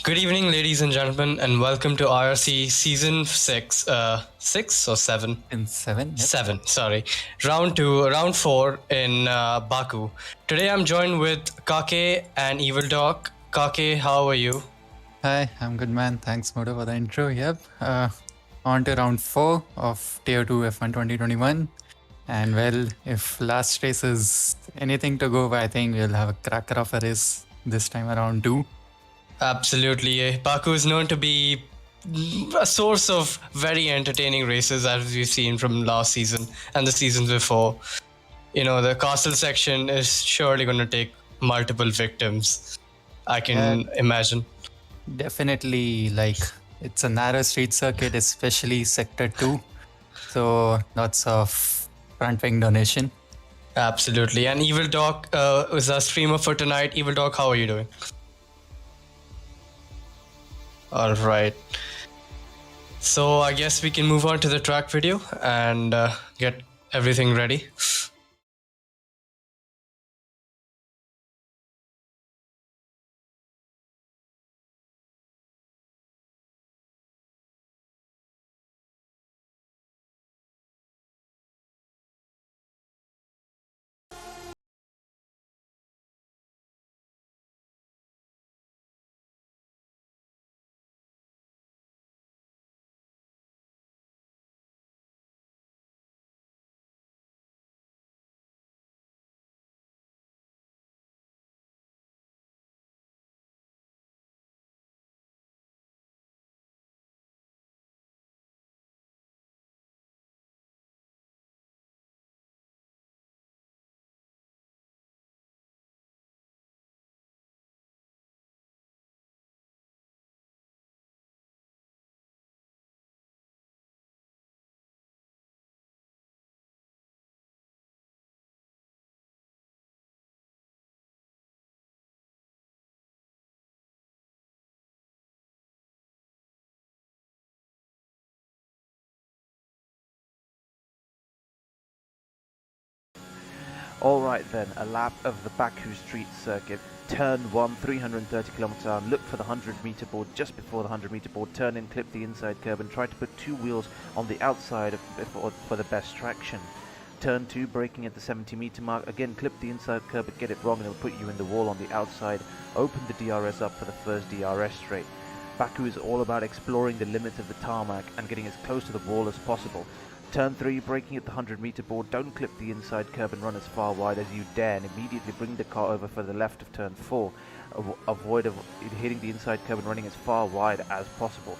Good evening, ladies and gentlemen, and welcome to IRC Season 6. 6 or 7? In 7, yep. 7, sorry. Round 4 in Baku. Today I'm joined with Kaake and Evil Dog. Kaake, how are you? Hi, I'm good, man. Thanks, Moto, for the intro. Yep. On to round 4 of Tier 2 F1 2021. And well, if last race is anything to go by, I think we'll have a cracker of a race this time around too. Absolutely. Baku is known to be a source of very entertaining races, as we've seen from last season and the seasons before. You know, the castle section is surely going to take multiple victims, I can imagine. Definitely, like, it's a narrow street circuit, especially Sector 2. So, lots of front wing donation. Absolutely. And Evil Dog is our streamer for tonight. Evil Dog, how are you doing? All right. So I guess we can move on to the track video and get everything ready. Alright then, a lap of the Baku street circuit. Turn 1, 330 km hour. Look for the 100 meter board just before the 100 meter board. Turn in, clip the inside curb and try to put two wheels on the outside for the best traction. Turn 2, braking at the 70 meter mark. Again, clip the inside curb but get it wrong and it'll put you in the wall on the outside. Open the DRS up for the first DRS straight. Baku is all about exploring the limits of the tarmac and getting as close to the wall as possible. Turn 3, braking at the 100 meter board, don't clip the inside curb and run as far wide as you dare and immediately bring the car over for the left of turn 4. Avoid hitting the inside curb and running as far wide as possible.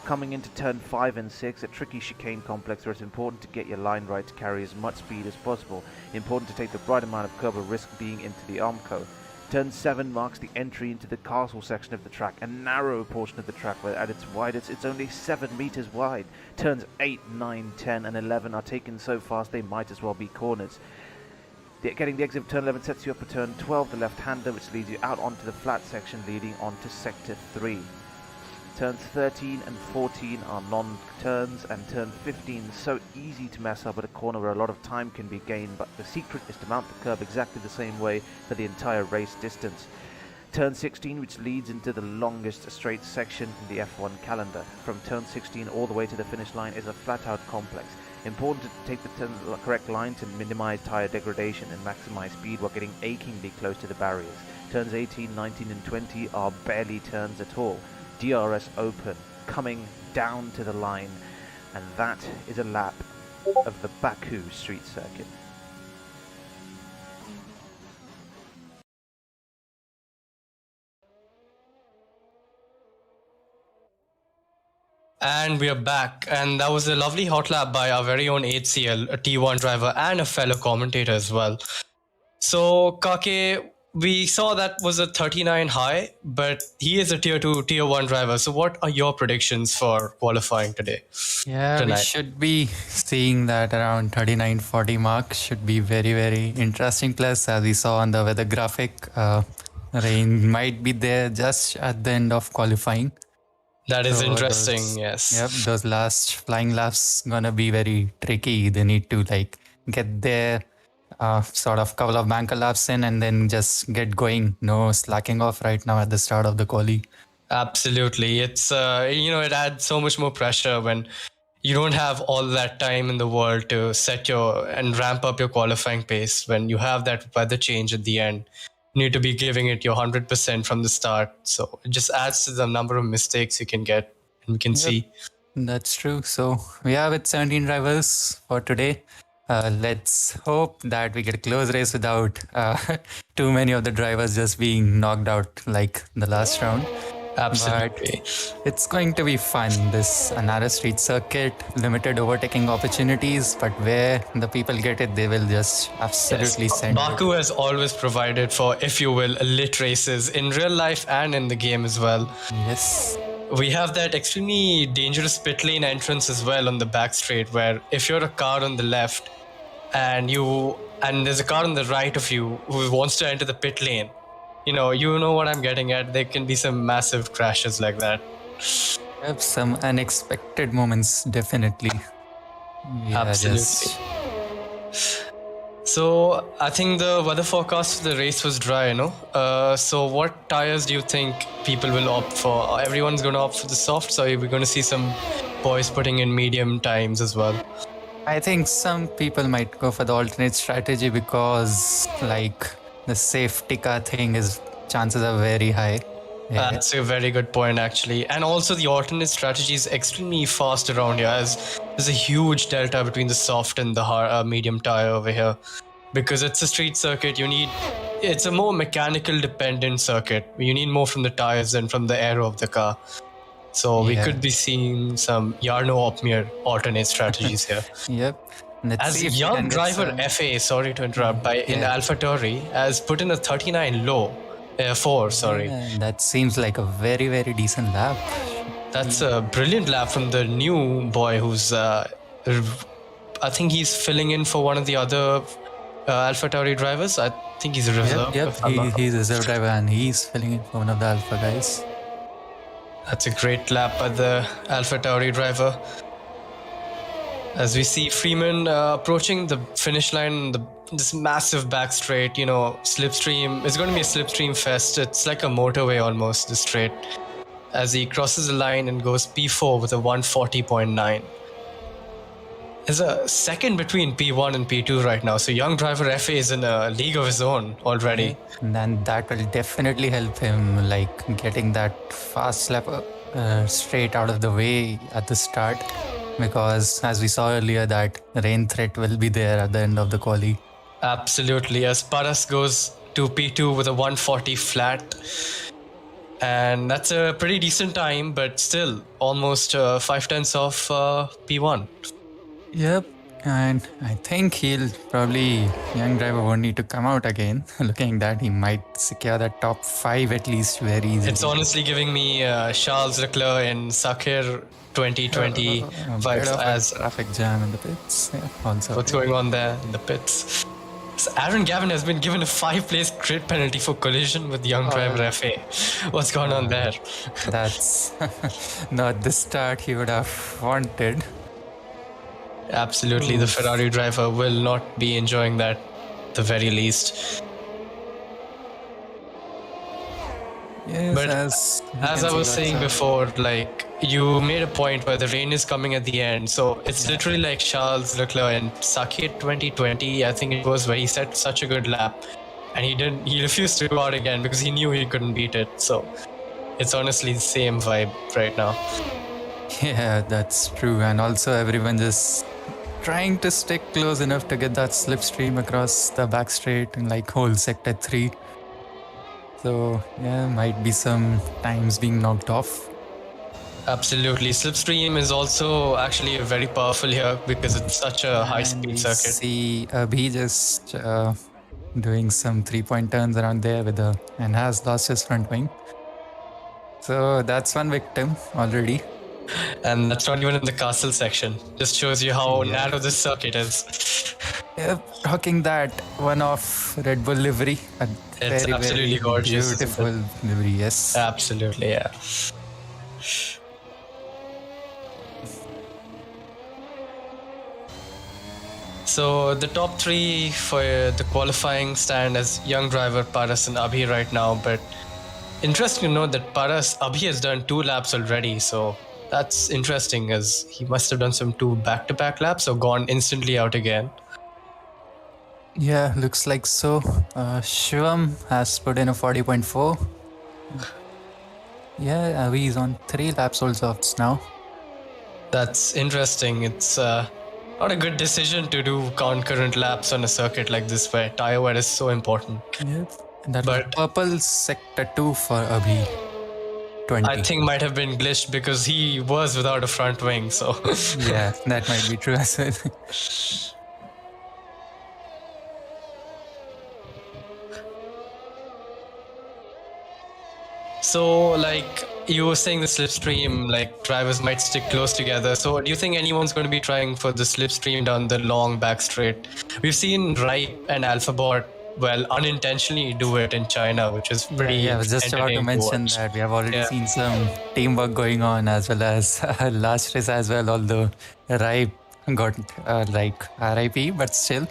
Coming into turn 5 and 6, a tricky chicane complex where it's important to get your line right to carry as much speed as possible. Important to take the right amount of curb or risk being into the Armco. Turn 7 marks the entry into the castle section of the track, a narrow portion of the track where at its widest it's only 7 meters wide. Turns 8, 9, 10 and 11 are taken so fast they might as well be corners. Getting the exit of turn 11 sets you up for turn 12, the left-hander, which leads you out onto the flat section leading onto sector 3. Turns 13 and 14 are non-turns, and turn 15 is so easy to mess up at a corner where a lot of time can be gained, but the secret is to mount the curb exactly the same way for the entire race distance. Turn 16, which leads into the longest straight section in the F1 calendar. From turn 16 all the way to the finish line is a flat-out complex. Important to take the correct line to minimize tyre degradation and maximize speed while getting achingly close to the barriers. Turns 18, 19 and 20 are barely turns at all. DRS open, coming down to the line, and that is a lap of the Baku street circuit. And we are back, and that was a lovely Hotlap by our very own HCL, a T1 driver and a fellow commentator as well. So Kaake, we saw that was a 39 high, but he is a tier 2, tier 1 driver. So what are your predictions for qualifying today? Yeah, we should be seeing that around 39-40 mark. Should be very, very interesting. Plus, as we saw on the weather graphic, rain might be there just at the end of qualifying. That is interesting, yes. Yep, those last flying laps gonna be very tricky. They need to like get there, sort of couple of banker laps in and then just get going. No slacking off right now at the start of the quali. Absolutely. It's, it adds so much more pressure when you don't have all that time in the world to set and ramp up your qualifying pace. When you have that weather change at the end, you need to be giving it your 100% from the start. So it just adds to the number of mistakes you can get and we can see. That's true. So we are with 17 drivers for today. Let's hope that we get a close race without too many of the drivers just being knocked out like the last round. Absolutely. But it's going to be fun. This narrow street circuit, limited overtaking opportunities, but where the people get it, they will just absolutely send it. Baku has always provided for, if you will, lit races in real life and in the game as well. Yes. We have that extremely dangerous pit lane entrance as well on the back straight, where if you're a car on the left and there's a car on the right of you who wants to enter the pit lane, you know what I'm getting at. There can be some massive crashes like that. Have some unexpected moments, definitely. Yeah, Absolutely. So I think the weather forecast for the race was dry, so what tires do you think people will opt for? Everyone's going to opt for the softs, or are we going to see some boys putting in medium times as well? I think some people might go for the alternate strategy because, like, the safety car thing chances are very high. Yeah. That's a very good point, actually. And also the alternate strategy is extremely fast around here, as there's a huge delta between the soft and the medium tire over here. Because it's a street circuit, it's a more mechanical dependent circuit. You need more from the tires than from the aero of the car. So we could be seeing some Jarno-Opmeer alternate strategies here. Yep. As YoungdriverFA, sorry to interrupt, in AlphaTauri has put in a 39 low. 4, sorry. Yeah, that seems like a very, very decent lap. That's a brilliant lap from the new boy who's, I think he's filling in for one of the other AlphaTauri drivers. I think he's a reserve. Yep. He's a reserve driver and he's filling in for one of the Alpha guys. That's a great lap by the AlphaTauri driver. As we see Freeman approaching the finish line, this massive back straight, slipstream. It's going to be a slipstream fest. It's like a motorway almost, the straight. As he crosses the line and goes P4 with a 140.9. There's a second between P1 and P2 right now. So YoungdriverFA is in a league of his own already. And that will definitely help him, like getting that fast lap straight out of the way at the start. Because as we saw earlier, that rain threat will be there at the end of the quali. Absolutely. As Paras goes to P2 with a 140 flat. And that's a pretty decent time, but still almost 5/10 off P1. Yep. And I think young driver won't need to come out again. Looking that he might secure that top 5 at least very easily. It's honestly giving me Charles Leclerc in Sakir 2020 vibes as traffic jam in the pits. Yeah, also. What's going on there in the pits? So Gavin has been given a 5-place grid penalty for collision with YoungdriverFA. What's going on there? That's not the start he would have wanted. Absolutely, the Ferrari driver will not be enjoying that at the very least. Yes, but as I was saying before, like, you made a point where the rain is coming at the end. So it's literally like Charles Leclerc in Sakir 2020, I think it was, where he set such a good lap. And he refused to go out again because he knew he couldn't beat it. So it's honestly the same vibe right now. Yeah, that's true. And also everyone just trying to stick close enough to get that slipstream across the back straight in like whole sector 3. So yeah, might be some times being knocked off. Absolutely. Slipstream is also actually very powerful here because it's such a high-speed circuit. See Abhi just doing some 3-point turns around there and has lost his front wing. So that's one victim already. And that's not even in the castle section. Just shows you how narrow this circuit is. Yep, rocking that one off Red Bull livery. It's very, absolutely very gorgeous. Beautiful livery, yes. Absolutely, yeah. So the top 3 for the qualifying stand as young driver Paras and Abhi right now, but interesting to know that Paras Abhi has done 2 laps already. So that's interesting, as he must have done some 2 back-to-back laps or gone instantly out again. Yeah, looks like so. Shivam has put in a 40.4. Yeah, he's on 3 laps old softs now. That's interesting. It's not a good decision to do concurrent laps on a circuit like this where tire wear is so important. Yep. And that But was purple sector 2 for Abhi20. I think might have been glitched because he was without a front wing. So Yeah, that might be true as well. So, like you were saying, the slipstream, like drivers might stick close together. So, do you think anyone's going to be trying for the slipstream down the long back straight? We've seen Ripe and AlphaBot, well, unintentionally do it in China, which is pretty. Yeah, I was just about to entertaining mention watch. that we have already Yeah. seen some teamwork going on as well as last race as well, although Ripe got like RIP, but still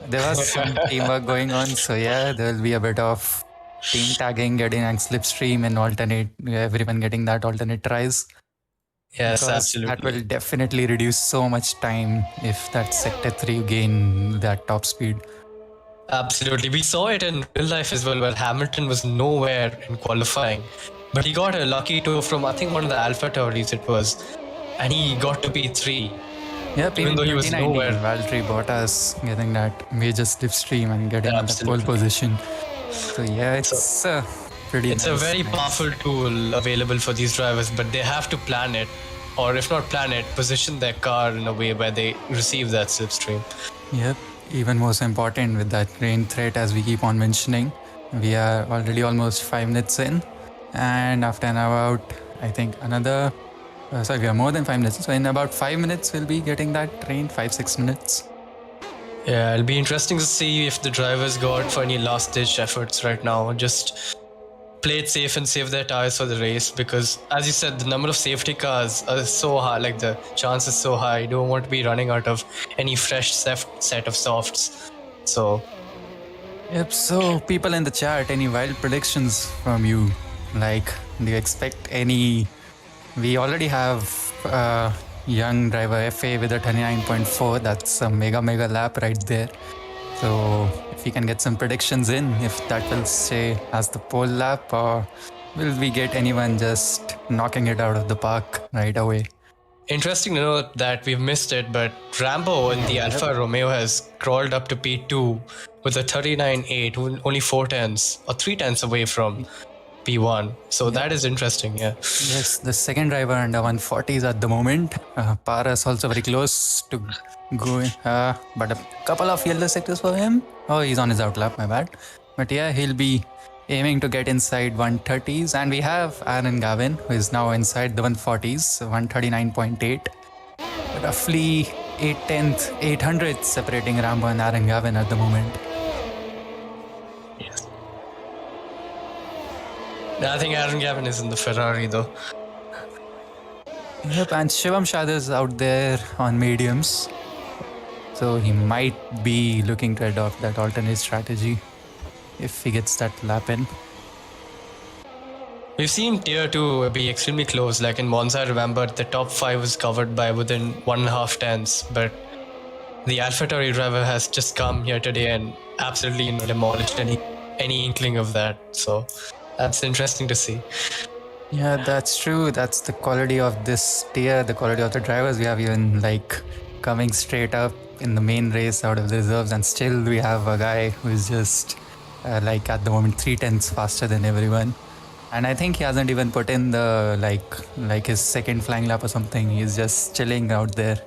there was some teamwork going on. So yeah, there will be a bit of team tagging, getting and slipstream and alternate, everyone getting that alternate tries. Yes, Because absolutely. that will definitely reduce so much time if that sector 3 gain that top speed. Absolutely. We saw it in real life as well, where Hamilton was nowhere in qualifying. But he got a lucky tour from, I think, one of the Alpha Tauris it was. And he got to P3. Yep, Even though he was 2019, nowhere. Valtteri Bottas getting that major slipstream and getting on the pole Absolutely. position. So yeah, it's pretty It's nice. a very powerful tool available for these drivers, but they have to plan it, or if not plan it, position their car in a way where they receive that slipstream. Yep, even more so important with that rain threat, as we keep on mentioning. We are already almost 5 minutes in, and after about, I think, another. Sorry, we are more than 5 minutes. So in about 5 minutes, we'll be getting that rain, 5-6 minutes. Yeah, it'll be interesting to see if the drivers go out for any last-ditch efforts right now. Just play it safe and save their tires for the race, because, as you said, the number of safety cars are so high. Like the chance is so high. You don't want to be running out of any fresh set of softs. So Yep, so people in the chat, any wild predictions from you? Like, do you expect any? We already have YoungdriverFA with a 29.4. That's a mega lap right there. So if we can get some predictions in, if that will stay as the pole lap, or will we get anyone just knocking it out of the park right away? interesting to know that we've missed it, but Rambo in the Alfa Romeo has crawled up to P2 with a 39.8, only 4 tenths or 3 tenths away from P1. So that is interesting, yeah. Yes, the second driver under 140s at the moment. Paras also very close to going, but a couple of yellow sectors for him. Oh, he's on his outlap, my bad. But yeah, he'll be aiming to get inside 130s. And we have Aaron Gavin, who is now inside the 140s, 139.8. Roughly 800 separating Rambo and Aaron Gavin at the moment. Yes. I think Aaron Gavin is in the Ferrari though. Yep, and Shivam Sharda is out there on mediums. So he might be looking to adopt that alternate strategy if he gets that lap in. We've seen Tier-2 be extremely close. Like in Monza, I remember the top 5 was covered by within 1.5 tenths. But the AlphaTauri driver has just come here today and absolutely demolished any inkling of that. So that's interesting to see. Yeah, that's true. That's the quality of this tier, the quality of the drivers. We have even like coming straight up in the main race out of the reserves, and still we have a guy who is just like at the moment 3 tenths faster than everyone. And I think he hasn't even put in the like his second flying lap or something. He's just chilling out there.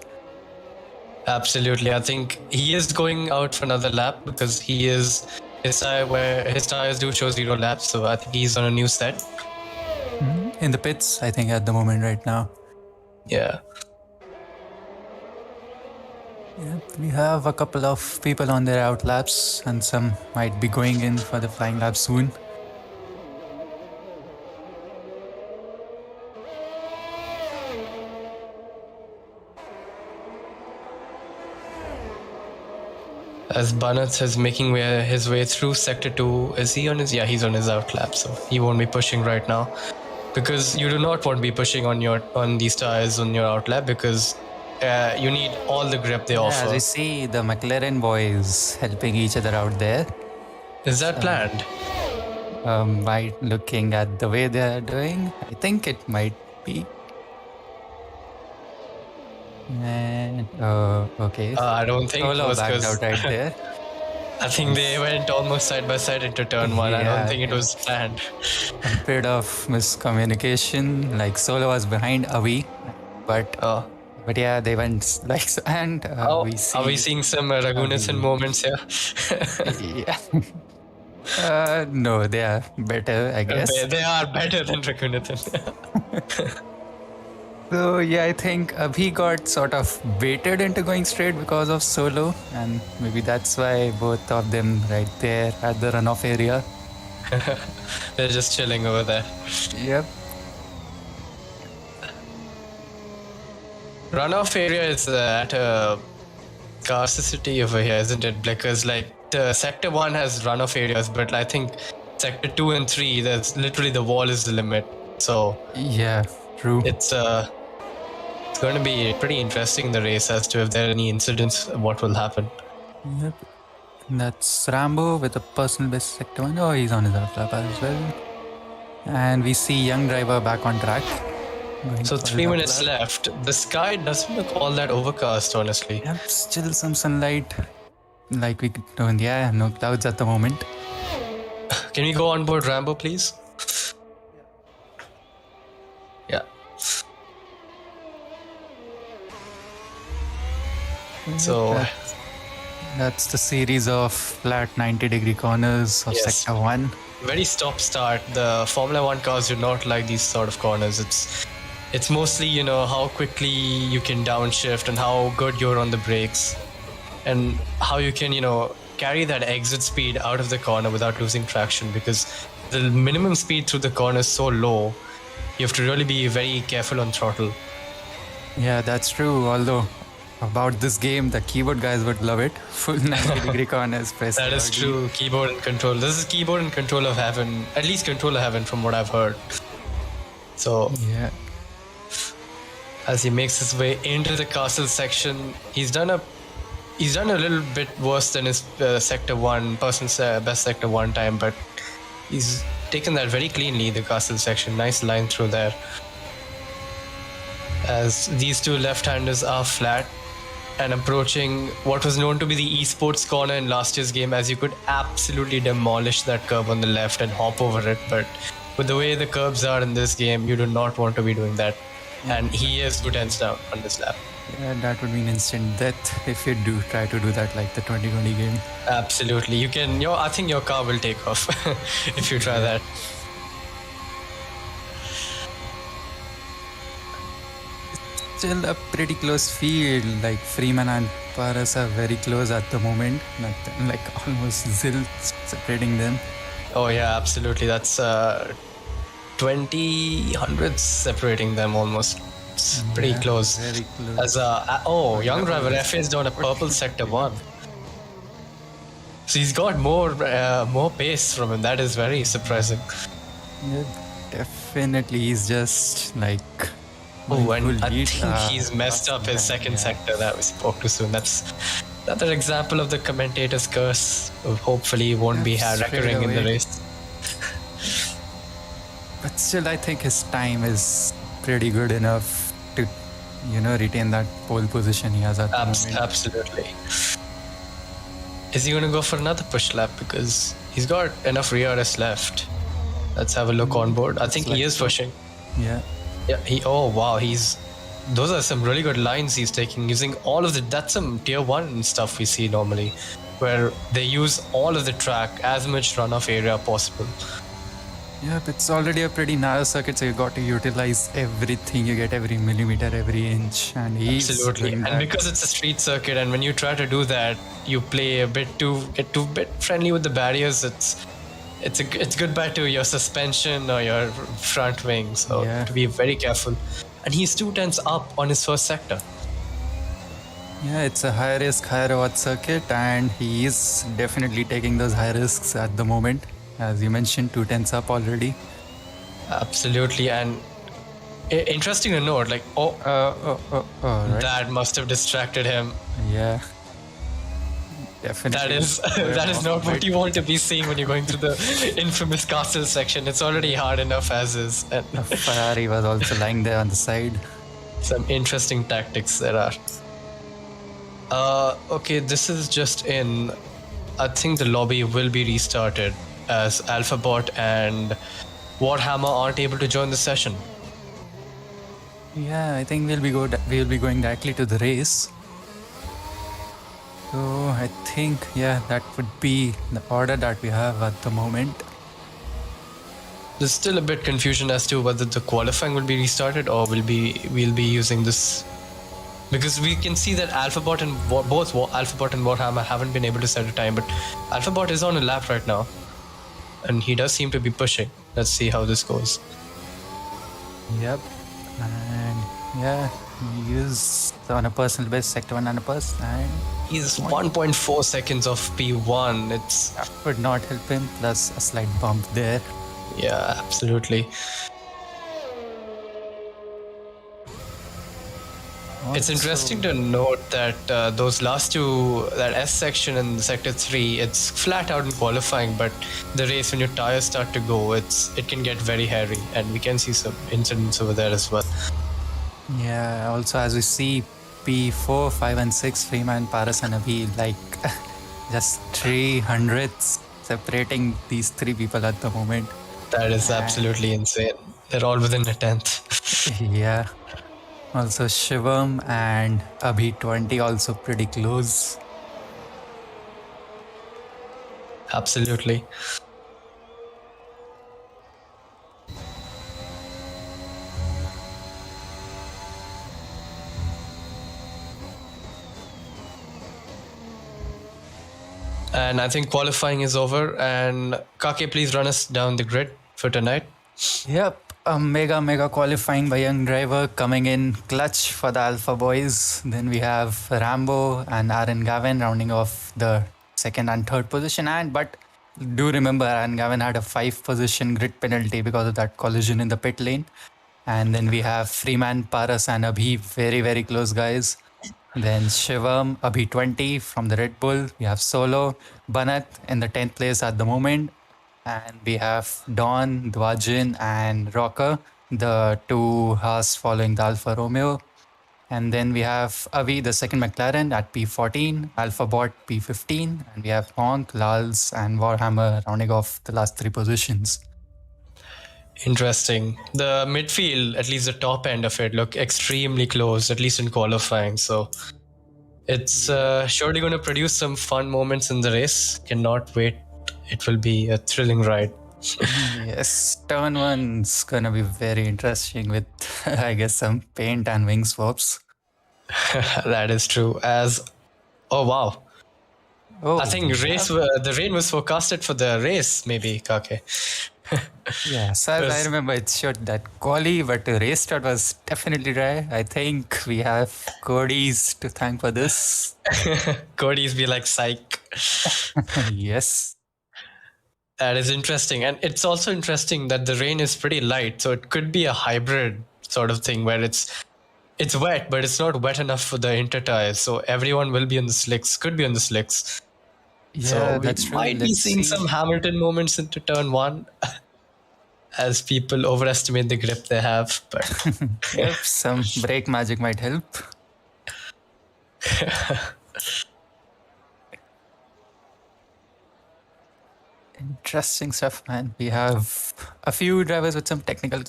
Absolutely. I think he is going out for another lap because his tires do show 0 laps. So I think he's on a new set. In the pits, I think, at the moment right now. Yeah. Yeah, we have a couple of people on their out laps, and some might be going in for the flying lap soon. As Banat is making his way through Sector 2. Is he on his... Yeah, he's on his outlap, so he won't be pushing right now. Because you do not want to be pushing on these tires on your outlap, because you need all the grip they offer. As we see, the McLaren boys helping each other out there. Is that planned? By looking at the way they are doing, I think it might be. And okay. I don't think it Solo was, backed out right there. I think they went almost side by side into turn 1. I don't think it was planned. A bit of miscommunication. Like Solo was behind Abhi, but yeah, they went like so, and we see. Are we seeing some Ragunathan moments here? Yeah. No, they are better, I guess. They are better than Ragunathan. So yeah, I think Abhi got sort of baited into going straight because of Solo, and maybe that's why both of them right there at the runoff area. They're just chilling over there. Yep. Runoff area is at a scarcity over here, isn't it? Because like the Sector 1 has runoff areas, but I think Sector 2 and 3, there's literally the wall is the limit. So yeah, true. It's going to be pretty interesting, the race, as to if there are any incidents, what will happen. Yep. That's Rambo with a personal best Sector 1. Oh, he's on his outlap as well. And we see Young Driver back on track. So 3 minutes left. The sky doesn't look all that overcast, honestly. Yep, still some sunlight. Like we don't, yeah, no clouds at the moment. Can we go on board Rambo, please? Yeah. So that's the series of flat 90-degree corners of Sector 1. Very stop-start. The Formula 1 cars do not like these sort of corners. It's mostly, you know, how quickly you can downshift and how good you're on the brakes, and how you can, you know, carry that exit speed out of the corner without losing traction, because the minimum speed through the corner is so low. You have to really be very careful on throttle. Yeah, that's true. Although about this game, the keyboard guys would love it. Full 90-degree corners. Press that is true. Keyboard and control. This is keyboard and control of heaven. At least control of heaven, from what I've heard. So yeah. As he makes his way into the castle section, he's done a little bit worse than his Sector 1 person's best Sector 1 time, but he's taken that very cleanly, the castle section. Nice line through there. As these two left-handers are flat and approaching what was known to be the esports corner in last year's game, as you could absolutely demolish that curb on the left and hop over it. But with the way the curbs are in this game, you do not want to be doing that. And he is 2 tenths down on this lap. Yeah, that would mean instant death if you do try to do that like the 2020 game. Absolutely. You can. I think your car will take off if you try that. Still a pretty close field. Like Freeman and Paras are very close at the moment. Like almost zil separating them. Oh yeah, absolutely. That's 20 hundredths separating them almost. It's pretty close. Very close. As YoungdriverFA is down a purple Sector 1. So he's got more pace from him. That is very surprising. Yeah, definitely. He's just like. Oh, and I think he's messed up his second sector that we spoke to soon. That's another example of the commentator's curse. Hopefully, won't be recurring in the race. But still, I think his time is pretty good enough to, retain that pole position he has at the moment. Absolutely. Is he going to go for another push lap? Because he's got enough rear rest left. Let's have a look on board. I think he is pushing. Yeah. Yeah. Oh wow. Those are some really good lines he's taking, using all of that's some tier 1 stuff we see normally, where they use all of the track, as much runoff area possible. Yeah, it's already a pretty narrow circuit, so you got to utilize everything. You get every millimeter, every inch, and he's absolutely. And because it's a street circuit, and when you try to do that, you play a bit too friendly with the barriers. It's goodbye to your suspension or your front wing. So to be very careful. And he's 2 tenths up on his first sector. Yeah, it's a high risk, high reward circuit, and he is definitely taking those high risks at the moment. As you mentioned, 2 tenths up already. Absolutely. And interesting to note, like, Right. that must have distracted him. Yeah. Definitely. That is not what you want to be seeing when you're going through the infamous castle section. It's already hard enough as is. And A Ferrari was also lying there on the side. some interesting tactics there are. Okay, this is just in. I think the lobby will be restarted as Alphabot and Warhammer aren't able to join the session. Yeah, I think we'll be going directly to the race. So I think, yeah, that would be the order that we have at the moment. There's still a bit confusion as to whether the qualifying will be restarted or we'll be using this, because we can see that Alphabot and both Alphabot and Warhammer haven't been able to set a time, but Alphabot is on a lap right now, and he does seem to be pushing. Let's see how this goes. Yep. And yeah, he is on a personal best, sector 1 and a purse, and He's 1.4 seconds off P1. that would not help him, plus a slight bump there. Yeah, absolutely. It's interesting to note that those last two, that S section and Sector 3, it's flat out in qualifying, but the race, when your tires start to go, it can get very hairy, and we can see some incidents over there as well. Yeah, also as we see P4, 5 and 6, Freeman, Paras and Abhi, like just 300ths separating these three people at the moment. That is absolutely insane. They're all within a tenth. Yeah. Also Shivam and Abhi20 also pretty close. Absolutely. And I think qualifying is over. And Kaake, please run us down the grid for tonight. Yep, a mega qualifying by Young Driver coming in clutch for the Alpha Boys. Then we have Rambo and Aaron Gavin rounding off the second and third position. But do remember, Aaron Gavin had a 5-position grid penalty because of that collision in the pit lane. And then we have Freeman, Paras and Abhi, very close guys. Then Shivam, Abhi20 from the Red Bull. We have Solo, Banat in the 10th place at the moment. And we have Don, Dwajin and Rocker, the two Haas following the Alfa Romeo. And then we have Abhi, the second McLaren at P14, Alphabot P15. And we have Honk, Lalls and Warhammer rounding off the last 3 positions. Interesting. The midfield, at least the top end of it, look extremely close, at least in qualifying. So it's surely going to produce some fun moments in the race. Cannot wait. It will be a thrilling ride. Yes, turn 1's going to be very interesting with, I guess, some paint and wing swaps. That is true. Oh, wow. Oh, I think the rain was forecasted for the race, maybe, Kaake. Yeah, so I remember it showed that Quali, but the race start was definitely dry. I think we have Cody's to thank for this. Cody's be like, psych. Yes. That is interesting. And it's also interesting that the rain is pretty light. So it could be a hybrid sort of thing where it's wet, but it's not wet enough for the inter tires. So everyone will be on the slicks, could be on the slicks. Yeah, so we that's true. might be seeing some Hamilton moments into turn 1 as people overestimate the grip they have. But yep, some brake magic might help. Interesting stuff, man. We have a few drivers with some technical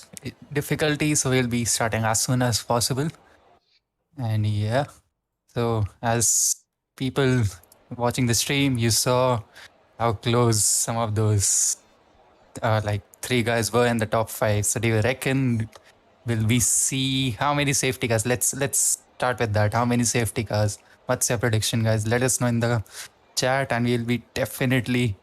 difficulties, so we'll be starting as soon as possible. And yeah, so as people watching the stream, you saw how close some of those like 3 guys were in the top 5. So do you reckon will we see how many safety cars? Let's start with that. How many safety cars? What's your prediction, guys? Let us know in the chat, and we'll be definitely,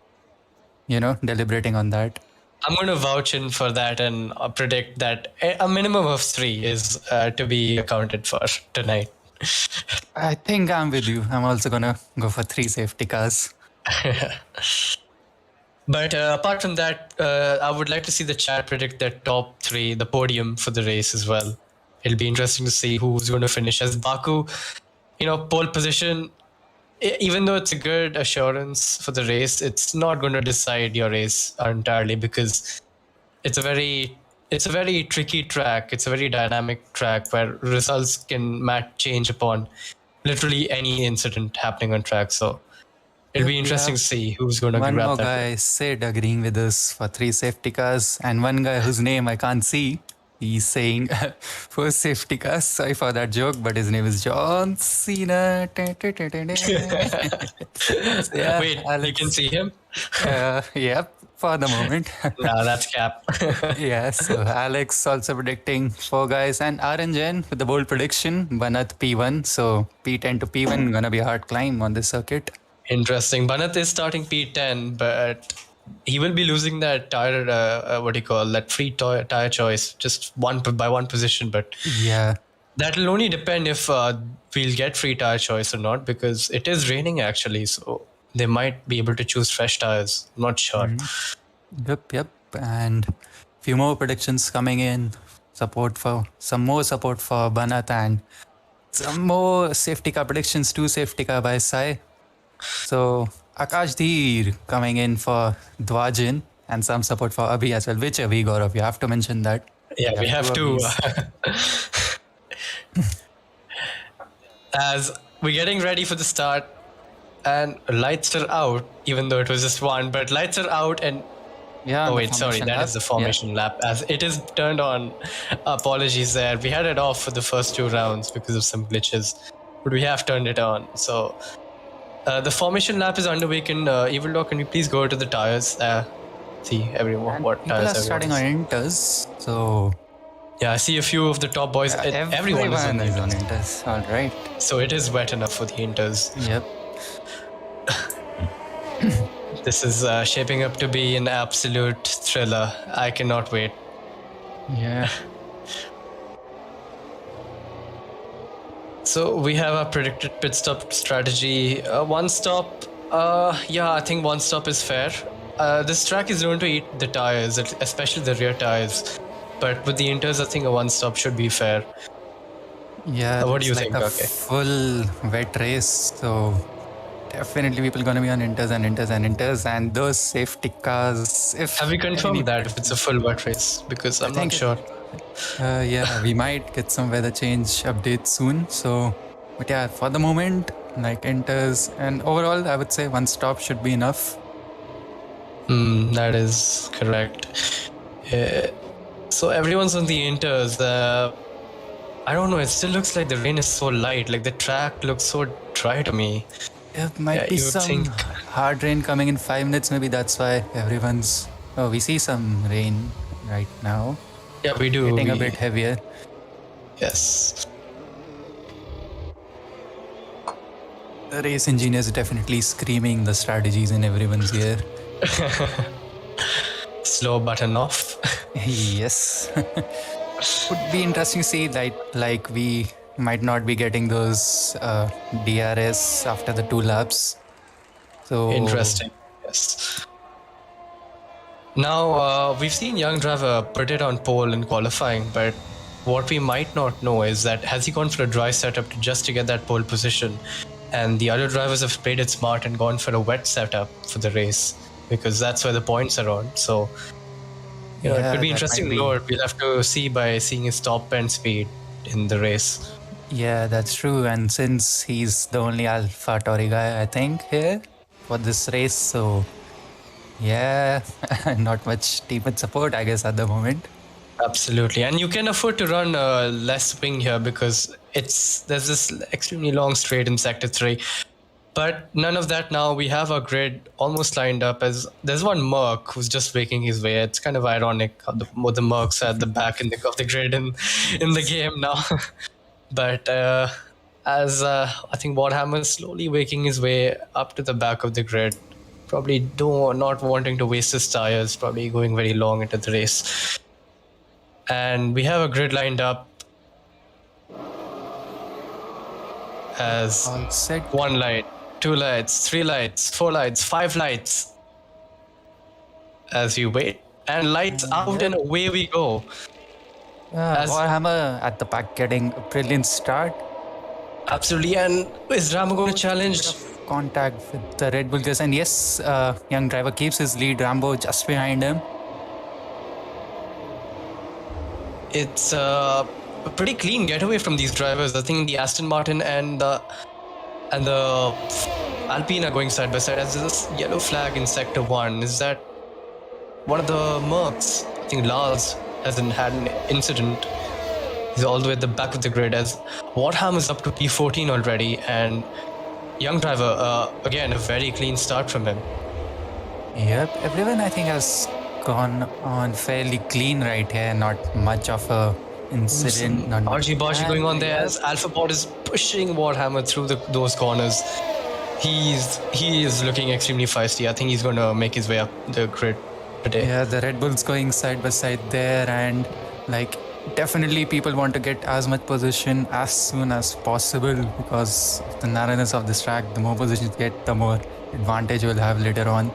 deliberating on that. I'm going to vouch in for that and predict that a minimum of 3 is to be accounted for tonight. I think I'm with you. I'm also gonna go for 3 safety cars. But apart from that, I would like to see the chat predict the top 3, the podium for the race as well. It'll be interesting to see who's going to finish as Baku. Pole position, even though it's a good assurance for the race, it's not going to decide your race entirely because it's a very tricky track. It's a very dynamic track where results can change upon literally any incident happening on track. So it'll be interesting to see who's going to One grab more that. guy, Sid, agreeing with us for 3 safety cars, and one guy whose name I can't see. He's saying 4 safety cars. Sorry for that joke, but his name is John Cena. So, yeah, Wait, Alex, you can see him? Yep, for the moment. No, that's cap. Yeah, so Alex also predicting 4 guys, and RNGen with the bold prediction, Banat P1. So P10 to P1 gonna be a hard climb on this circuit. Interesting. Banat is starting P10, but he will be losing that tire, that free tire choice, just by one position. But Yeah. that will only depend if we'll get free tire choice or not, because it is raining actually. So they might be able to choose fresh tires. Not sure. Yep. And few more predictions coming in. Some more support for Banat and some more safety car predictions, 2 safety car by Sai. So Akash Dheer coming in for Dwajin and some support for Abhi as well. Which Abhi, Gaurav? You have to mention that. Yeah, we have to. As we're getting ready for the start, and lights are out, even though it was just one, but lights are out and Yeah. oh wait, sorry, that is the formation lap. As it is turned on. Apologies there. We had it off for the first 2 rounds because of some glitches, but we have turned it on. So the formation lap is underway. Evil Dog, can we please go to the tires? See everyone And what people tires are starting on inters. So yeah, I see a few of the top boys. Everyone is on inters. All right. So it is wet enough for the inters. Yep. This is shaping up to be an absolute thriller. I cannot wait. Yeah. So we have a predicted pit stop strategy. One stop. I think one stop is fair. This track is known to eat the tires, especially the rear tires. But with the inters, I think a one stop should be fair. Yeah. What do you think, a Kaake? full wet race. So definitely people gonna be on inters, and those safety cars. Have we confirmed that if it's a full wet race? Because I'm not sure. Yeah, we might get some weather change updates soon. So, but yeah, for the moment, like inters and overall, I would say one stop should be enough. That is correct. So everyone's on the inters. I don't know. It still looks like the rain is so light. Like the track looks so dry to me. There might be some hard rain coming in 5 minutes. Maybe that's why everyone's. Oh, we see some rain right now. Yeah, we do. Getting a bit heavier. Yes. The race engineers definitely screaming the strategies in everyone's ear. Slow button off. Yes. Would be interesting to see like we might not be getting those DRS after the 2 laps. So interesting. Yes. Now we've seen Young Driver put it on pole in qualifying, but what we might not know is that has he gone for a dry setup just to get that pole position, and the other drivers have played it smart and gone for a wet setup for the race because that's where the points are on. So it could be interesting to know. We'll have to see by seeing his top end speed in the race. Yeah, that's true. And since he's the only Alpha Tauri guy, I think, here for this race, so yeah, not much team support, I guess, at the moment. Absolutely, and you can afford to run less wing here because there's this extremely long straight in sector 3. But none of that now. We have our grid almost lined up. As there's one Merc who's just making his way. It's kind of ironic how the Mercs are at the back of the grid in the game now. But as I think Warhammer is slowly making his way up to the back of the grid, probably not wanting to waste his tires, probably going very long into the race. And we have a grid lined up. as All set. 1 light, 2 lights, 3 lights, 4 lights, 5 lights. As you wait, and lights out, and away we go. As- Warhammer at the back getting a brilliant start. Absolutely, and is Rambo going to challenge? Bit of contact with the Red Bull guys, and yes, young driver keeps his lead. Rambo just behind him. It's a pretty clean getaway from these drivers. I think the Aston Martin and the Alpine are going side by side. As this yellow flag in sector 1, is that one of the Mercs? I think Lars hasn't had an incident. He's all the way at the back of the grid, as Warhammer is up to P14 already, and young driver, again, a very clean start from him. Yep, everyone I think has gone on fairly clean right here. Not much of a incident. Not much. Argy-bargy going on there, as Alpha Pod is pushing Warhammer through those corners. He is looking extremely feisty. I think he's going to make his way up the grid today. Yeah, the Red Bulls going side by side there, and like definitely people want to get as much position as soon as possible, because of the narrowness of this track. The more positions get, the more advantage we'll have later on.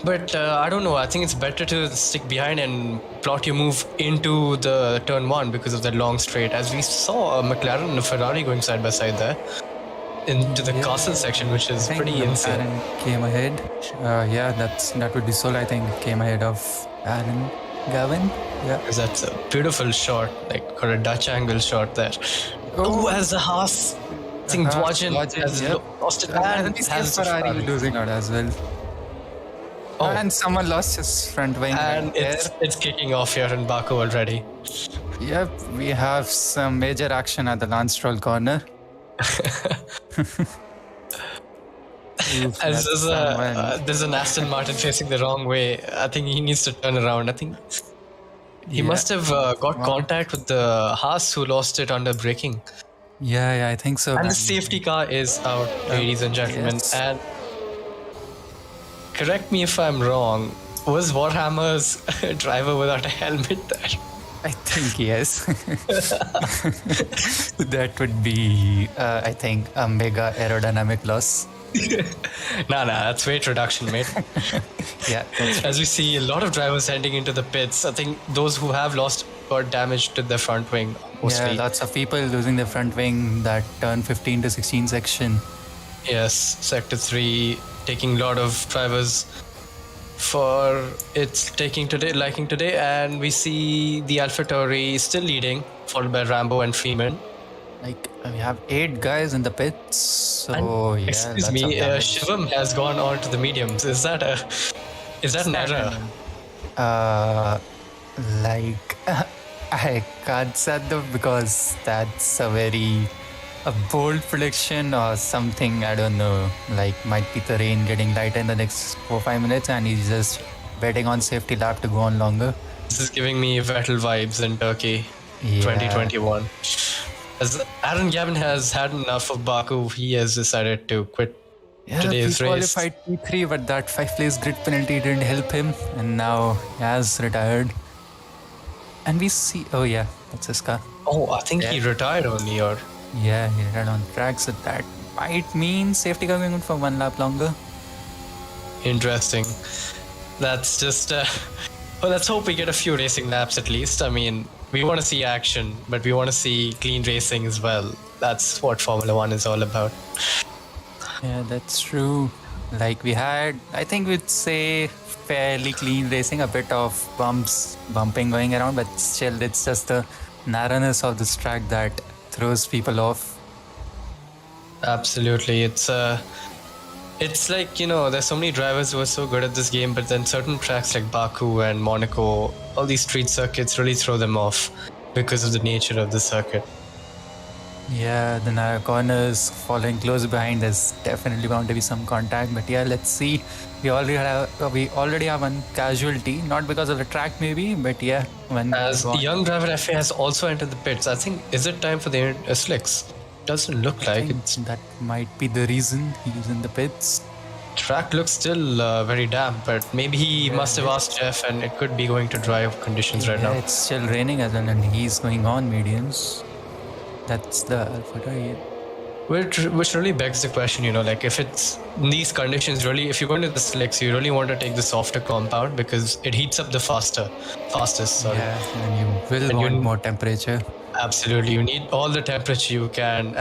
But I don't know. I think it's better to stick behind and plot your move into the turn 1 because of that long straight. As we saw a McLaren and a Ferrari going side by side there into the castle section, which is I think pretty the insane. McLaren came ahead. Yeah, that would be Sol. I think came ahead of Aaron Gavin. Yeah. Because that's a beautiful shot, like got a Dutch angle shot there. Oh, as the Haas. I think Dwajin has lost it, and has Ferrari losing out as well. Oh. And someone lost his front wing. And right it's kicking off here in Baku already. Yep, we have some major action at the Lance Stroll corner. As there's an Aston Martin facing the wrong way. I think he needs to turn around. I think he must have got contact with the Haas, who lost it under braking. Yeah, I think so. And the safety car is out, ladies and gentlemen. Yes. And correct me if I'm wrong, was Warhammer's driver without a helmet there? I think yes. That would be, I think, a mega aerodynamic loss. Nah, that's weight reduction, mate. Yeah, that's As we see a lot of drivers heading into the pits, I think those who have lost got damage to their front wing mostly. Yeah, lots of people losing their front wing that turn 15 to 16 section. Yes, sector 3 taking a lot of drivers for its liking today, and we see the AlphaTauri still leading, followed by Rambo and Freeman. Like, we have 8 guys in the pits, so And, yeah. excuse lots me, of damage. Shivam has gone on to the mediums. Is that an error? Like, I can't say that because that's a bold prediction or something, I don't know. Like, might be the rain getting lighter in the next 4-5 minutes and he's just betting on safety lap to go on longer. This is giving me Vettel vibes in Turkey, Yeah. 2021. As Aaron Gavin has had enough of Baku, he has decided to quit Yeah, today's he race. qualified P3, but that 5th-place grid penalty didn't help him, and now he has retired. And we see, oh yeah, that's his car. Oh, I think he retired only, or Yeah, he ran on track, so that might mean safety car going on for 1 lap longer. interesting. That's just, well, let's hope we get a few racing laps at least. I mean, we want to see action, but we want to see clean racing as well. That's what Formula One is all about. Yeah, that's true. Like we had, I think we'd say fairly clean racing, a bit of bumping going around, but still it's just the narrowness of this track that throws people off. Absolutely. It's like, there's so many drivers who are so good at this game, but then certain tracks like Baku and Monaco, all these street circuits really throw them off because of the nature of the circuit. Yeah, the narrow corners following close behind, there's definitely bound to be some contact. But yeah, let's see. We already have one casualty, not because of the track maybe, but yeah. As YoungdriverFA has also entered the pits, I think, is it time for the slicks? Doesn't look like it. That might be the reason he's in the pits. Track looks still very damp, but maybe he must have asked Jeff, and it could be going to dry conditions right now. It's still raining as well, and he's going on mediums. That's the AlphaTauri. Which really begs the question, like if it's in these conditions, really, if you're going to the slicks, you really want to take the softer compound because it heats up the fastest. Sorry. Yeah, and you will And want more temperature. Absolutely, you need all the temperature you can.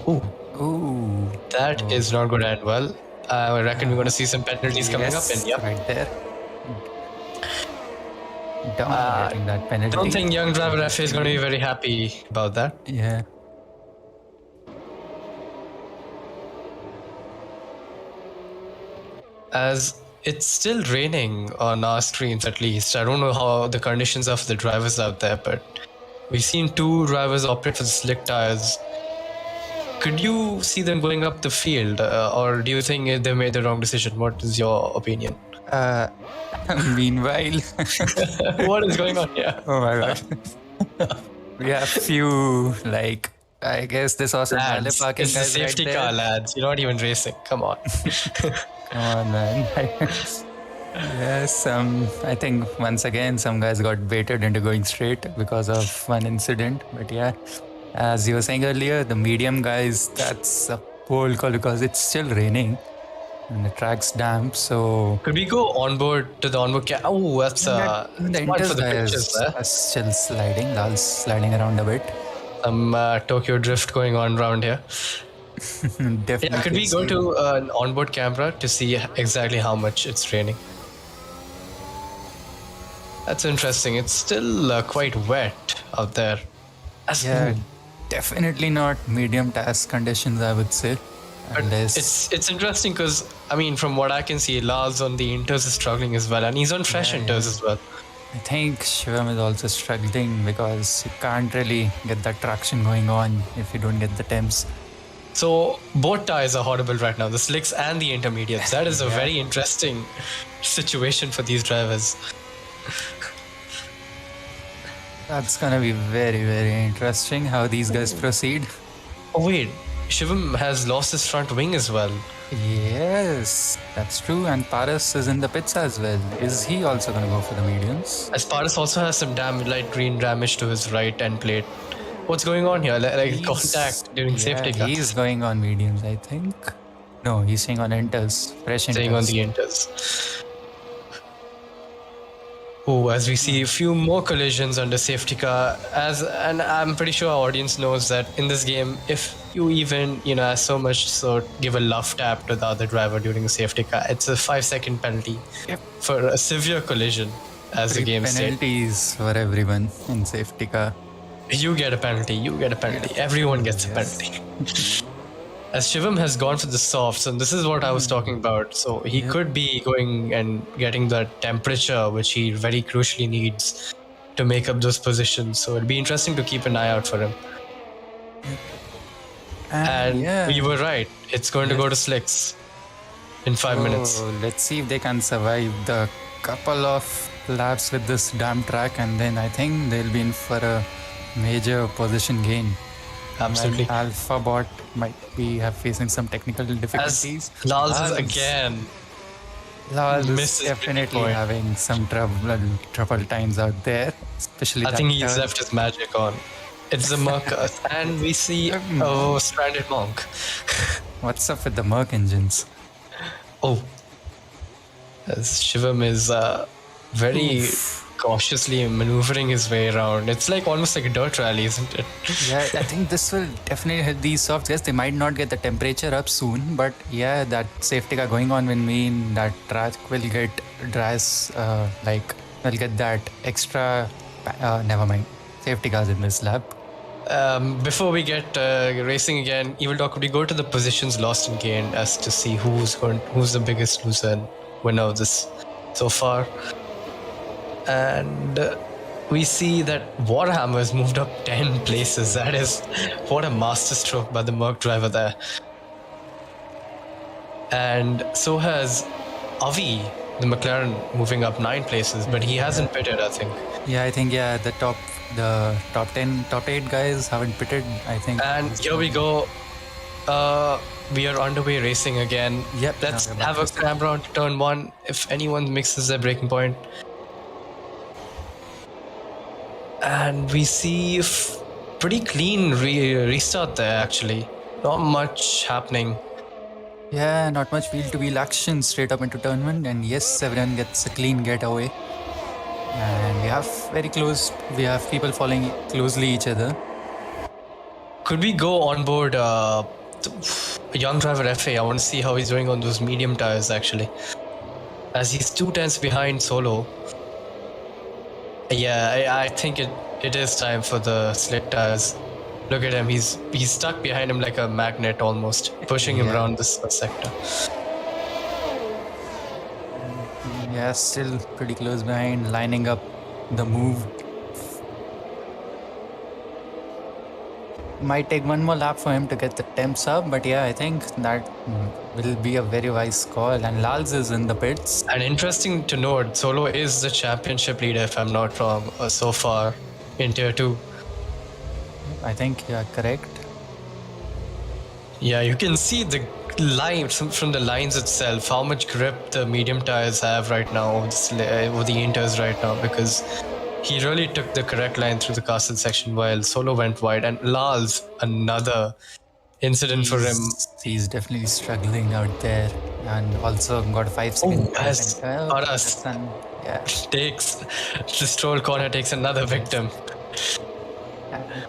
Ooh, That is not going to end well. I reckon we're going to see some penalties coming up. And yep, right there. Getting that penalty. I don't think YoungdriverFA is going to be very happy about that. Yeah. As it's still raining on our streams, at least. I don't know how the conditions are for the drivers out there, but we've seen 2 drivers operate for the slick tires. Could you see them going up the field, or do you think they made the wrong decision? What is your opinion? Meanwhile, What is going on here? oh my god, we have few I guess this was some parking It's a guys safety right car, there. lads. You're not even racing. Come on. Come on, man. Yes, I think once again some guys got baited into going straight because of one incident. But yeah, as you were saying earlier, the medium guys, that's a bold call because it's still raining and the track's damp. So Could we go onboard to the onboard cam? Oh, that's the smart for Inters the guys pictures there. are still sliding, lall's sliding around a bit. Some Tokyo drift going on around here. Definitely. Yeah, could we go to an onboard camera to see exactly how much it's raining? That's interesting. It's still quite wet out there. Yeah, definitely not medium task conditions, I would say. Unless It's interesting because, I mean, from what I can see, Lars on the Inters is struggling as well, and he's on fresh Inters as well. I think Shivam is also struggling because you can't really get that traction going on if you don't get the temps. So both tires are horrible right now, the slicks and the intermediates. That is a very interesting situation for these drivers. That's gonna be very, very interesting how these guys proceed. Oh wait, Shivam has lost his front wing as well. Yes, that's true. And Paris is in the pits as well. Is he also gonna go for the mediums? As Paris also has some light green damage to his right end plate. What's going on here? Like contact during safety car. He's going on mediums, I think. No, he's staying on Inters. Fresh Inters. Staying on the Inters. Oh, as we see a few more collisions under safety car, and I'm pretty sure our audience knows that in this game, if you even, so much so give a love tap to the other driver during a safety car, it's a 5-second penalty for a severe collision, as the game says. Penalties for everyone in safety car. You get a penalty, everyone gets a penalty. As Shivam has gone for the softs, and this is what I was talking about, so he could be going and getting the temperature which he very crucially needs to make up those positions. So it'd be interesting to keep an eye out for him. And we were right. It's going to go to slicks in 5 minutes. Let's see if they can survive the couple of laps with this damn track, and then I think they'll be in for a major position gain. Absolutely. Alpha bot might be facing some technical difficulties. Lallls again. Lallls is definitely having some trouble times out there, especially. I think he's left his magic on. It's the Merc, and we see stranded Monk. What's up with the Merc engines? As Shivam is very cautiously maneuvering his way around. It's like almost like a dirt rally, isn't it? Yeah, I think this will definitely help these soft guys. They might not get the temperature up soon, but yeah, that safety car going on will mean that track will get dries, will get that extra, never mind, safety cars in this lap. Before we get racing again, Evil Dog, could we go to the positions lost and gained as to see who's the biggest loser and winner of this so far? And we see that Warhammer has moved up 10 places. That is, what a masterstroke by the Merc driver there. And so has Abhi, the McLaren, moving up 9 places, but he hasn't pitted, I think. Yeah, I think the top 8 guys haven't pitted, I think. And here we go. We are underway racing again. Yep. Let's have a camera on turn 1 if anyone mixes their braking point. And we see pretty clean restart there, actually. Not much happening. Yeah, not much wheel-to-wheel action straight up into turn 1. And yes, everyone gets a clean getaway. And we have people following closely each other. Could we go on board YoungdriverFA? I want to see how he's doing on those medium tires actually. As he's 2 tenths behind Solo. Yeah, I think it is time for the slick tires. Look at him, he's stuck behind him like a magnet almost, pushing him around this sector. Yeah, still pretty close behind, lining up the move. Might take one more lap for him to get the temps up, but yeah, I think that will be a very wise call. And Lalls is in the pits. And interesting to note, Solo is the championship leader, if I'm not wrong, so far in Tier 2. I think you're correct. Yeah, you can see the lines from the lines itself, how much grip the medium tires have right now over the inters right now, because he really took the correct line through the castle section while Solo went wide. And Lalls, another incident for him. He's definitely struggling out there, and also got 5 seconds. As Aras takes the stroll corner, takes another victim.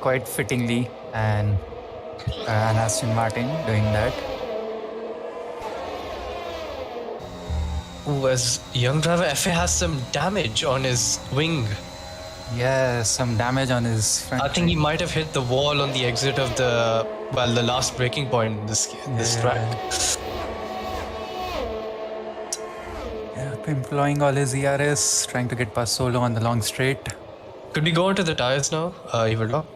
Quite fittingly, and Aston Martin doing that. As YoungdriverFA has some damage on his wing. Yeah, some damage on his front. I think he might have hit the wall on the exit of the last braking point in this track. Yeah, employing all his ERS, trying to get past Solo on the long straight. Could we go into the tires now, Evil?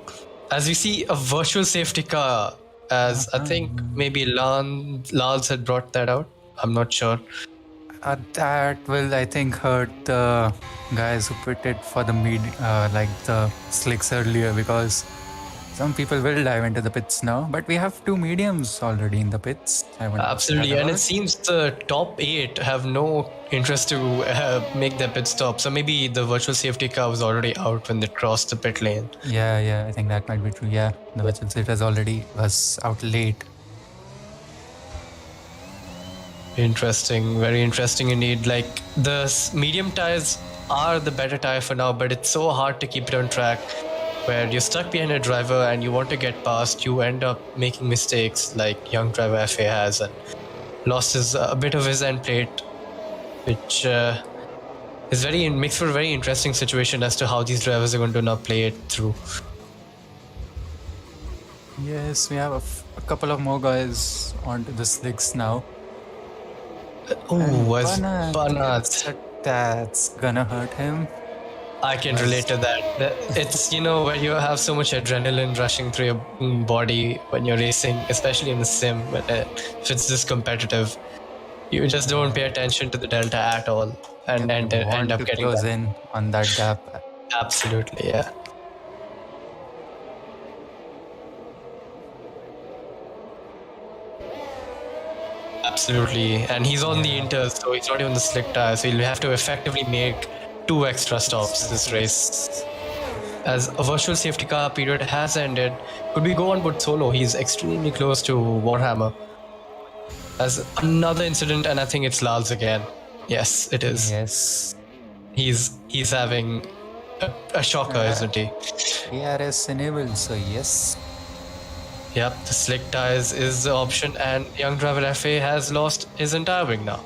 As we see a virtual safety car, as I think maybe Lalls had brought that out. I'm not sure. That will, I think, hurt the guys who pitted for the the slicks earlier, because some people will dive into the pits now. But we have 2 mediums already in the pits. Absolutely, and it seems the top 8 have no interest to make their pit stop. So maybe the virtual safety car was already out when they crossed the pit lane. Yeah, I think that might be true. Yeah, the virtual safety was out late. Interesting, very interesting indeed. Like, the medium tires are the better tire for now, but it's so hard to keep it on track where you're stuck behind a driver and you want to get past, you end up making mistakes like YoungdriverFA has, and lost a bit of his end plate, which makes for a very interesting situation as to how these drivers are going to now play it through. Yes, we have a couple of more guys onto the slicks now. Banat. That's gonna hurt him. I can relate to that. It's, where you have so much adrenaline rushing through your body when you're racing, especially in the sim, if it's this competitive. You just don't pay attention to the delta at all and end up getting close in on that gap. Absolutely, yeah. Absolutely, and he's on the inters, so he's not even the slick tire, so he'll have to effectively make 2 extra stops this race. As a virtual safety car period has ended, could we go on board Solo? He's extremely close to Warhammer. As another incident, and I think it's Lalls again. Yes, it is. Yes. He's having a shocker, isn't he? ERS enabled, so yes. Yep, the slick tires is the option, and YoungdriverFA has lost his entire wing now.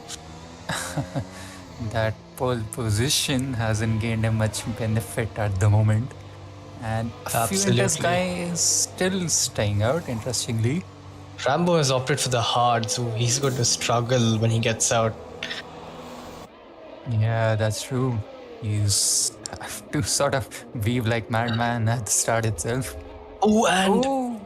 That pole position hasn't gained him much benefit at the moment. And this guy is still staying out, interestingly. Rambo has opted for the hard, so he's going to struggle when he gets out. Yeah, that's true. He's have to sort of weave like madman at the start itself. Oh, and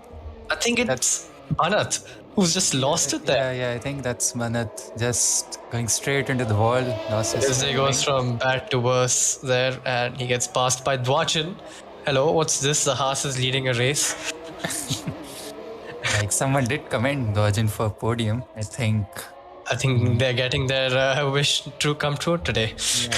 I think it's Banat who's just lost it there. Yeah, I think that's Banat just going straight into the wall. He goes from bad to worse there, and he gets passed by Dwajin. Hello, what's this? The Haas is leading a race. Like, someone did commend Dwajin for podium, I think. They're getting their wish to come true today. Yeah.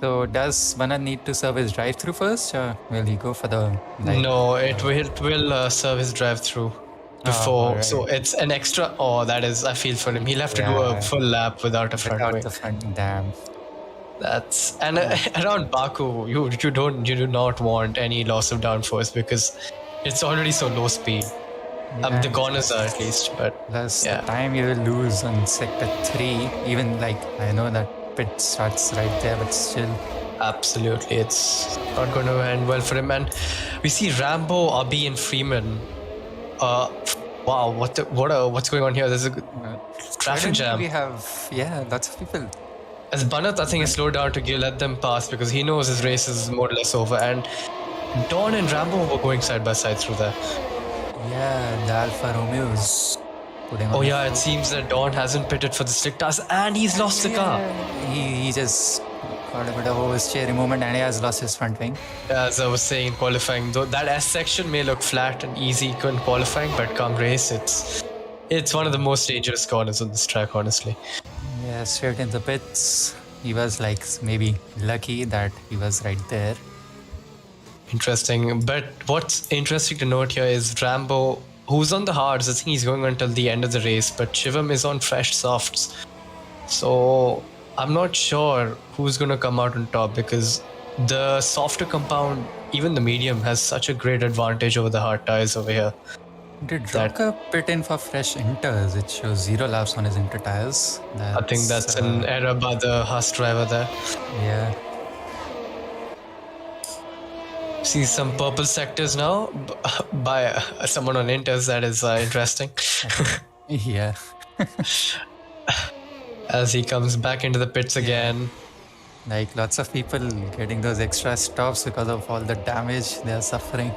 So does Banat need to serve his drive-through first, or will he go for the... No, it will serve his drive-through. before. right. So it's an extra. Oh, that is. I feel for him. He'll have to do a Yeah. full lap without a front Without wing. the front, damn. That's and around Baku, you do not want any loss of downforce because it's already so low speed. Yeah, The corners are at least, but plus yeah. the time you will lose on sector 3, even like I know that pit starts right there, but still. Absolutely, it's not going to end well for him. And we see Rambo, Abhi, and Freeman. Wow, what's going on here? There's a traffic Suddenly jam. we have, lots of people. As Banat, I think, has slowed down to let them pass because he knows his race is more or less over. And Dawn and Rambo were going side by side through there. Yeah, the Alfa Romeo is putting on. Oh yeah, it seems that Dawn hasn't pitted for the slick tires and he's lost the car. He just got a bit of oversteering moment and he has lost his front wing. As I was saying in qualifying, though that S section may look flat and easy in qualifying, but come race, it's one of the most dangerous corners on this track, honestly. Yeah, straight in the pits. He was like maybe lucky that he was right there. Interesting. But what's interesting to note here is Rambo, who's on the hards. I think he's going until the end of the race, but Shivam is on fresh softs. So I'm not sure who's going to come out on top because the softer compound, even the medium, has such a great advantage over the hard tires over here. Did Rocker pit in for fresh inters? It shows 0 laps on his inter tires. I think that's an error by the Haas driver there. Yeah. See some purple sectors now by someone on inters. That is interesting. Yeah. As he comes back into the pits again. Like lots of people getting those extra stops because of all the damage they are suffering.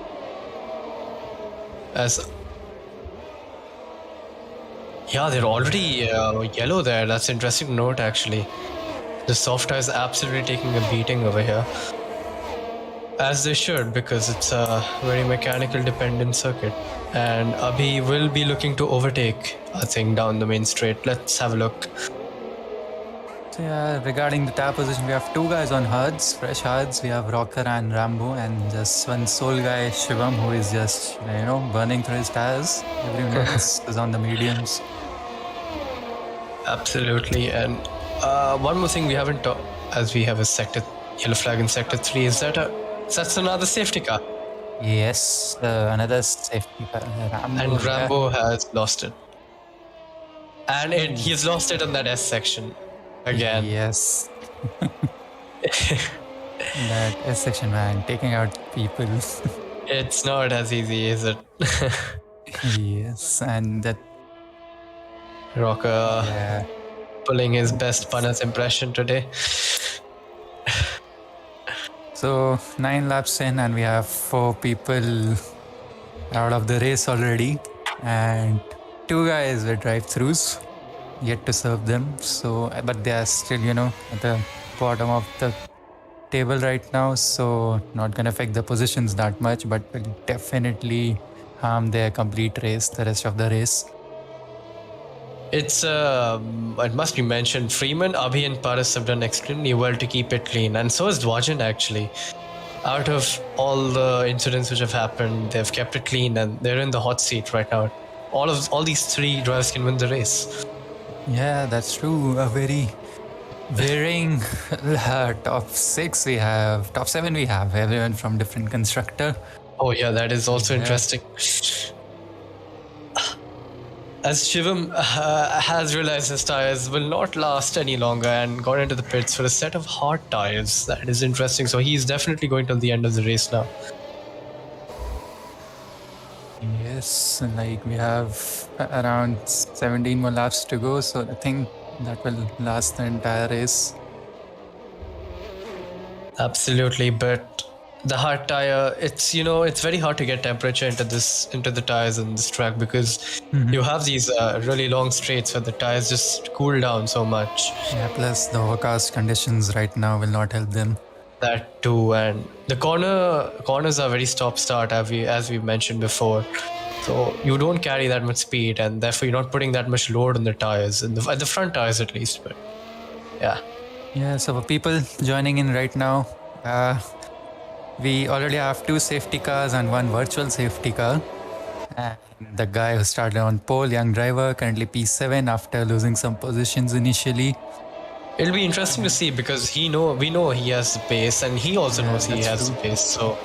Yeah, they're already yellow there. That's interesting to note, actually. The soft tire is absolutely taking a beating over here. As they should, because it's a very mechanical dependent circuit. And Abhi will be looking to overtake, I think, down the main straight. Let's have a look. So yeah, regarding the tire position, we have 2 guys on hards, fresh hards. We have Rocker and Rambo, and just one sole guy, Shivam, who is just, burning through his tires. Everyone else is on the mediums. Absolutely. And one more thing we haven't talked, as we have a yellow flag in sector 3, is that's another safety car. Yes, another safety car. Rambo has lost it. And he's lost it in that S section again. Yes. That S section, man, taking out people. It's not as easy, is it? Yes, and that Rocker pulling his best Banat impression today. So 9 laps in and we have 4 people out of the race already, and 2 guys with drive-throughs yet to serve them. So, but they are still, at the bottom of the table right now, so not gonna affect the positions that much, but will definitely harm their complete race, the rest of the race. It must be mentioned, Freeman, Abhi and Paris have done extremely well to keep it clean, and so has Dwajin actually. Out of all the incidents which have happened, they've kept it clean and they're in the hot seat right now. All these 3 drivers can win the race. Yeah, that's true. A very varying top 6 we have, top 7 we have, everyone from different constructor. Oh yeah, that is also interesting. As Shivam has realized his tires will not last any longer and got into the pits for a set of hard tires. That is interesting. So he's definitely going till the end of the race now. Yes, like we have around 17 more laps to go, so I think that will last the entire race. Absolutely, but the hard tire, it's very hard to get temperature into the tires in this track because you have these really long straights where the tires just cool down so much. Yeah, plus the overcast conditions right now will not help them. That too, and the corners are very stop-start as we mentioned before. So you don't carry that much speed, and therefore you're not putting that much load on the tires, at the front tires at least. But yeah. Yeah, so for people joining in right now, we already have 2 safety cars and 1 virtual safety car. And the guy who started on pole, Young Driver, currently P7 after losing some positions initially. It'll be interesting to see because we know he has the pace, and he also knows he that's has true. the pace. So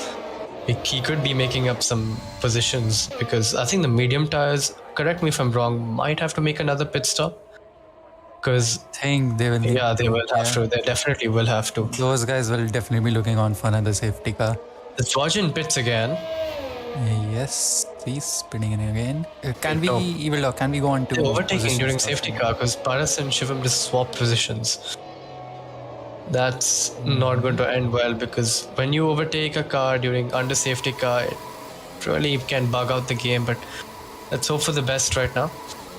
he could be making up some positions because I think the medium tires, correct me if I'm wrong, might have to make another pit stop. Because I think they will need yeah, they to, will have to. They definitely will have to. Those guys will definitely be looking on for another safety car. The Dwajin pits again. Yes, he's spinning in again. Can No. we go on to They're overtaking positions during first? safety car because Paras and Shivam just swap positions. That's not going to end well because when you overtake a car during under safety car, it really can bug out the game. But let's hope for the best right now.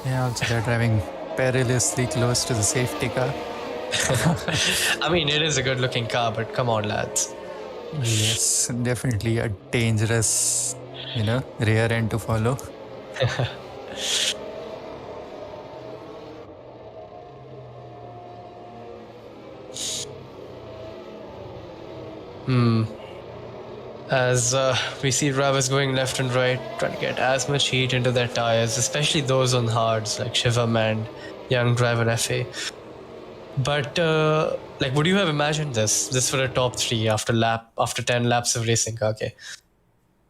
Yeah, also they're driving perilously close to the safety car. I mean, it is a good looking car, but come on, lads. Yes, definitely a dangerous, rear end to follow. As we see drivers going left and right, trying to get as much heat into their tires, especially those on hards like Shivam and YoungdriverFA. But would you have imagined this for a top 3 after 10 laps of racing, Kaake?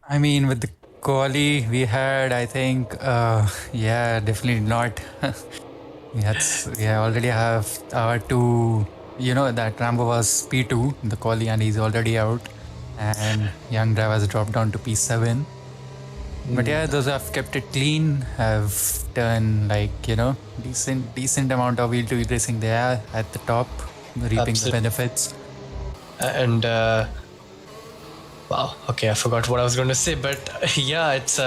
I mean, with the Quali we had, I think, definitely not. we already have our two, that Rambo was P2, the Quali, and he's already out. And Young Driver has dropped down to P7. But yeah, those who have kept it clean have done decent amount of wheel-to-wheel racing there at the top, reaping the benefits. And wow, okay, I forgot what I was going to say, but yeah, it's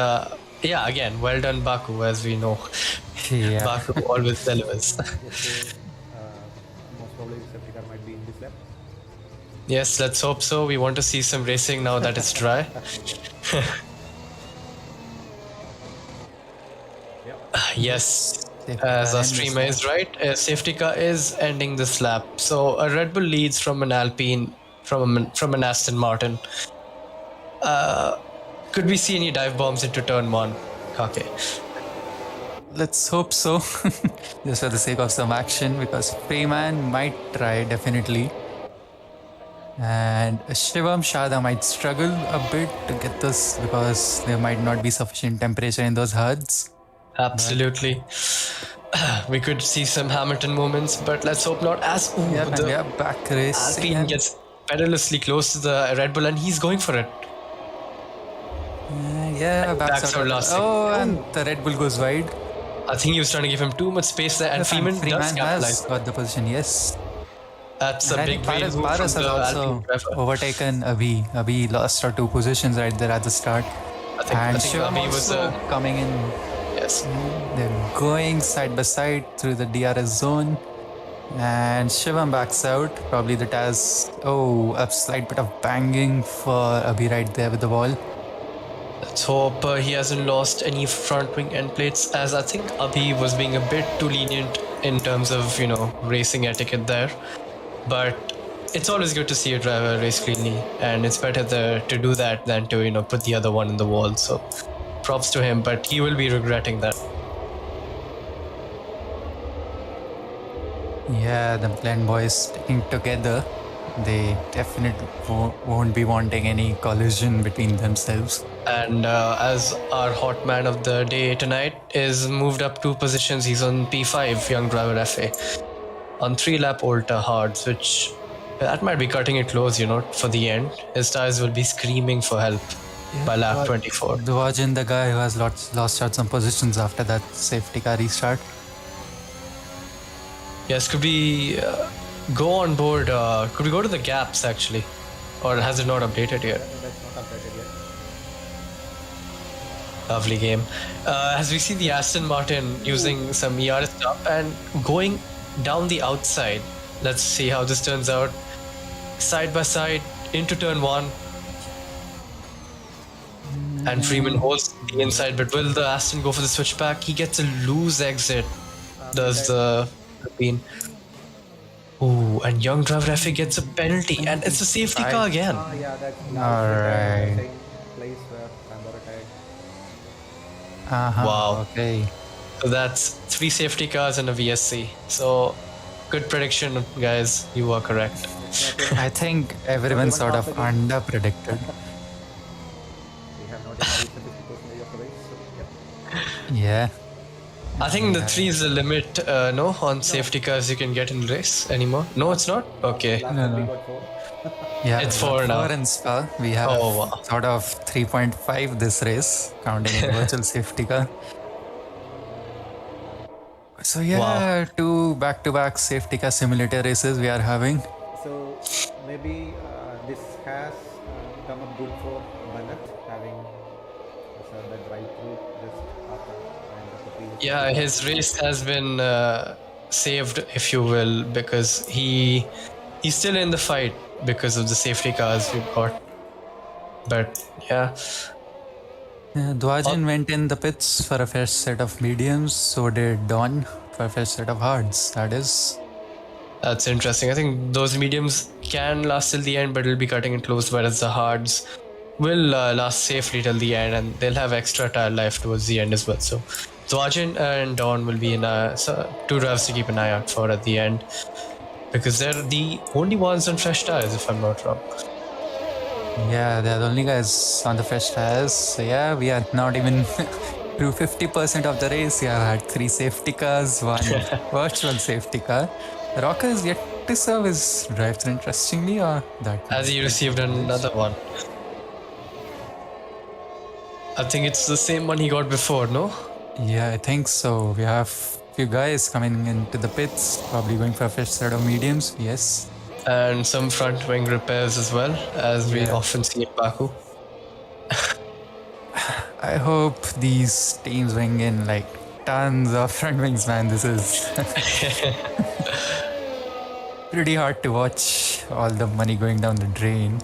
again, well done Baku, as we know. Yeah. Baku always delivers. Most probably the safety car might be in this lap. Yes, let's hope so. We want to see some racing now that it's dry. Yes, as our streamer is right, a safety car is ending this lap. So a Red Bull leads from an Alpine, from an Aston Martin. Could we see any dive bombs into turn 1, Kaake? Let's hope so, just for the sake of some action, because Freeman might try, definitely. And Shivam Sharda might struggle a bit to get this because there might not be sufficient temperature in those HUDs. Absolutely. We could see some Hamilton moments, but let's hope not. Back race. Alpine gets perilously close to the Red Bull and he's going for it. Backs out last. And the Red Bull goes wide. I think he was trying to give him too much space there, and Freeman does capitalize. Has got the position, yes. That's a big brain move Paras from has the also Alpine driver. overtaken Abhi. Abhi lost her 2 positions right there at the start. I think Shivam Abhi was coming in. Yes. They're going side by side through the DRS zone. And Shivam backs out. Probably the tires. A slight bit of banging for Abhi right there with the wall. Let's hope he hasn't lost any front wing end plates, as I think Abhi was being a bit too lenient in terms of, racing etiquette there. But it's always good to see a driver race cleanly, and it's better to do that than to, put the other one in the wall. So props to him, but he will be regretting that. Yeah, the Pitlane boys sticking together. They definitely won't be wanting any collision between themselves. And as our hot man of the day tonight is moved up 2 positions, he's on P5, YoungdriverFA, on 3-lap Ultra hards, which that might be cutting it close, for the end. His tires will be screaming for help by lap 24. Dwajin, the guy who has lost out some positions after that safety car restart. Yes, could we go on board? Could we go to the gaps actually? Or has it not updated yet? That's not updated yet. Lovely game. As we see the Aston Martin using some ERS stuff and going down the outside. Let's see how this turns out. Side by side into turn 1. And Freeman holds the inside, but will the Aston go for the switchback? He gets a loose exit. Does the Alpine. Ooh, and YoungdriverFA gets a penalty, and it's a safety car again. That's Alright. place where Rambo retired. Wow. Okay. So that's 3 safety cars and a VSC. So good prediction, guys. You are correct. I think everyone sort of under-predicted. We have not even reached the 50% of the race. So, yep. Yeah. I think the 3 is the limit, no, on safety cars you can get in race anymore. No, it's not? Okay. Last No, time we no. got 4. Yeah, It's we got 4 now. 4 in Spa. We have Oh, wow. sort of 3.5 this race, counting the virtual safety car. So yeah, Wow. 2 back-to-back safety car simulator races we are having. So maybe this has come up good for Banat having the drive-through just after the end of the previous. Yeah, his race has been saved, if you will, because he's still in the fight because of the safety cars we've got. But yeah, Dwajin went in the pits for a fresh set of mediums, so did Don for a fresh set of hards. That is. that's interesting. I think those mediums can last till the end, but it'll be cutting it close, whereas the hards will last safely till the end, and they'll have extra tire life towards the end as well. So Dwajin and Dawn will be in 2 drivers to keep an eye out for at the end, because they're the only ones on fresh tires, if I'm not wrong. Yeah, they're the only guys on the fresh tires. So yeah, we are not even through 50% of the race. We have had 3 safety cars, 1 virtual safety car. Rocker is yet to serve his drive-through, interestingly, or that? As he received another one. I think it's the same one he got before, no? Yeah, I think so. We have few guys coming into the pits, probably going for a fresh set of mediums. Yes. And some front wing repairs as well, as we Yeah. often see in Baku. I hope these teams bring in like tons of front wings, man. This is pretty hard to watch. All the money going down the drain.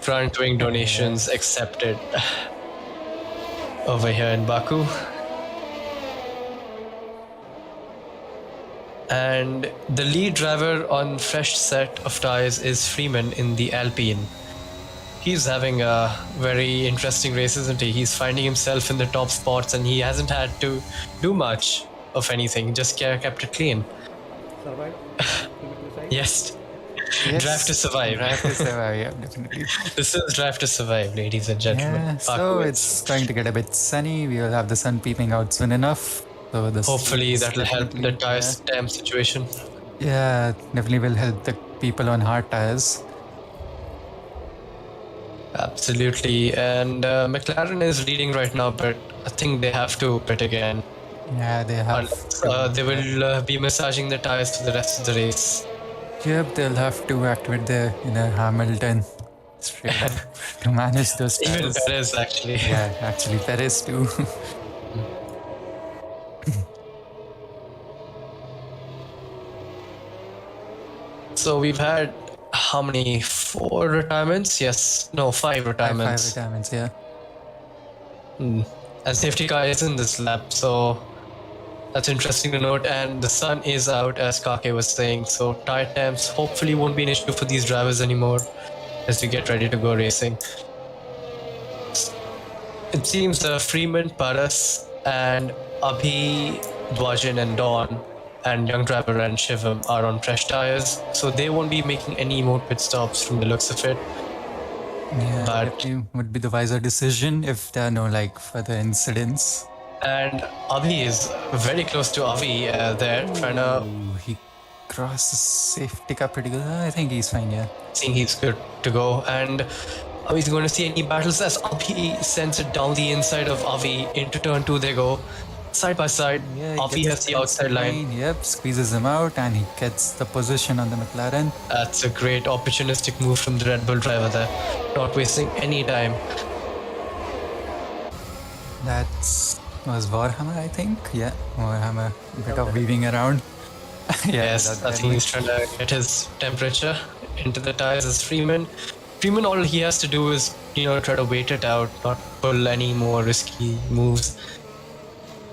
Front wing donations accepted over here in Baku. And the lead driver on fresh set of tires is Freeman in the Alpine. He's having a very interesting race, isn't he? He's finding himself in the top spots, and he hasn't had to do much of anything, just kept it clean. Survive? Yes. Yes. Drive to survive. Drive to survive, yeah, definitely. This is Drive to Survive, ladies and gentlemen. Yeah, Baku so is. it's going to get a bit sunny. We will have the sun peeping out soon enough. So the Hopefully streets that'll help the definitely- tire stamp situation. Yeah, definitely will help the people on hard tires. Absolutely. And McLaren is leading right now, but I think they have to pit again. Yeah, they have. They will be massaging the tires for the rest of the race. Yep, they'll have to activate the inner Hamilton straight up to manage those Even tires. Perez, actually. Yeah, actually, Perez too. So we've had how many? 4 retirements? Yes. No, 5 Five retirements. retirements, yeah. And safety car is in this lap, so that's interesting to note. And the sun is out, as Kaake was saying, so tire temps hopefully won't be an issue for these drivers anymore as we get ready to go racing. It seems Freeman, Paras, and Abhi, Dwajin, and Dawn, and Young Driver and Shivam are on fresh tires, so they won't be making any more pit stops from the looks of it. Yeah, But- definitely would be the wiser decision if there are no like further incidents. And Abhi is very close to Abhi there, trying to Ooh, he crosses safety car pretty good. I think he's fine, yeah. think he's good to go. And Abhi's going to see any battles as Abhi sends it down the inside of Abhi into turn 2. They go side by side. Yeah, he Abhi gets has the outside line. Yep, squeezes him out and he gets the position on the McLaren. That's a great opportunistic move from the Red Bull driver there, not wasting any time. That was Warhammer, I think. Yeah, Warhammer. A bit of weaving around. Yeah, Yes, that I think he's trying to get his temperature into the tires as Freeman. Freeman, all he has to do is, try to wait it out, not pull any more risky moves,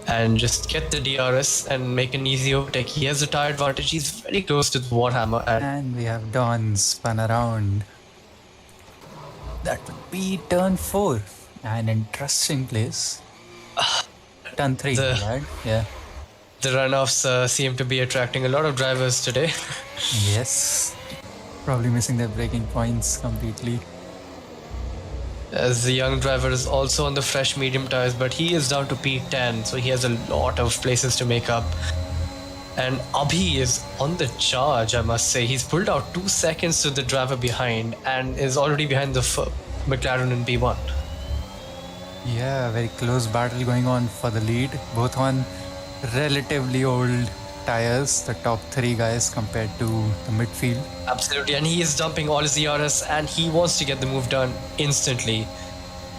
and just get the DRS and make an easy overtake. He has a tire advantage. He's very close to the Warhammer. And And we have Dawn spun around. That would be turn 4. An interesting place. Turn 3, The- my bad. Yeah. The runoffs seem to be attracting a lot of drivers today. Yes. Probably missing their braking points completely. As the young driver is also on the fresh medium tires, but he is down to P10, so he has a lot of places to make up. And Abhi is on the charge, I must say. He's pulled out 2 seconds to the driver behind and is already behind the McLaren in P1. Yeah, very close battle going on for the lead. Both on relatively old tires, the top 3 guys compared to the midfield. Absolutely, and he is dumping all his ERS and he wants to get the move done instantly.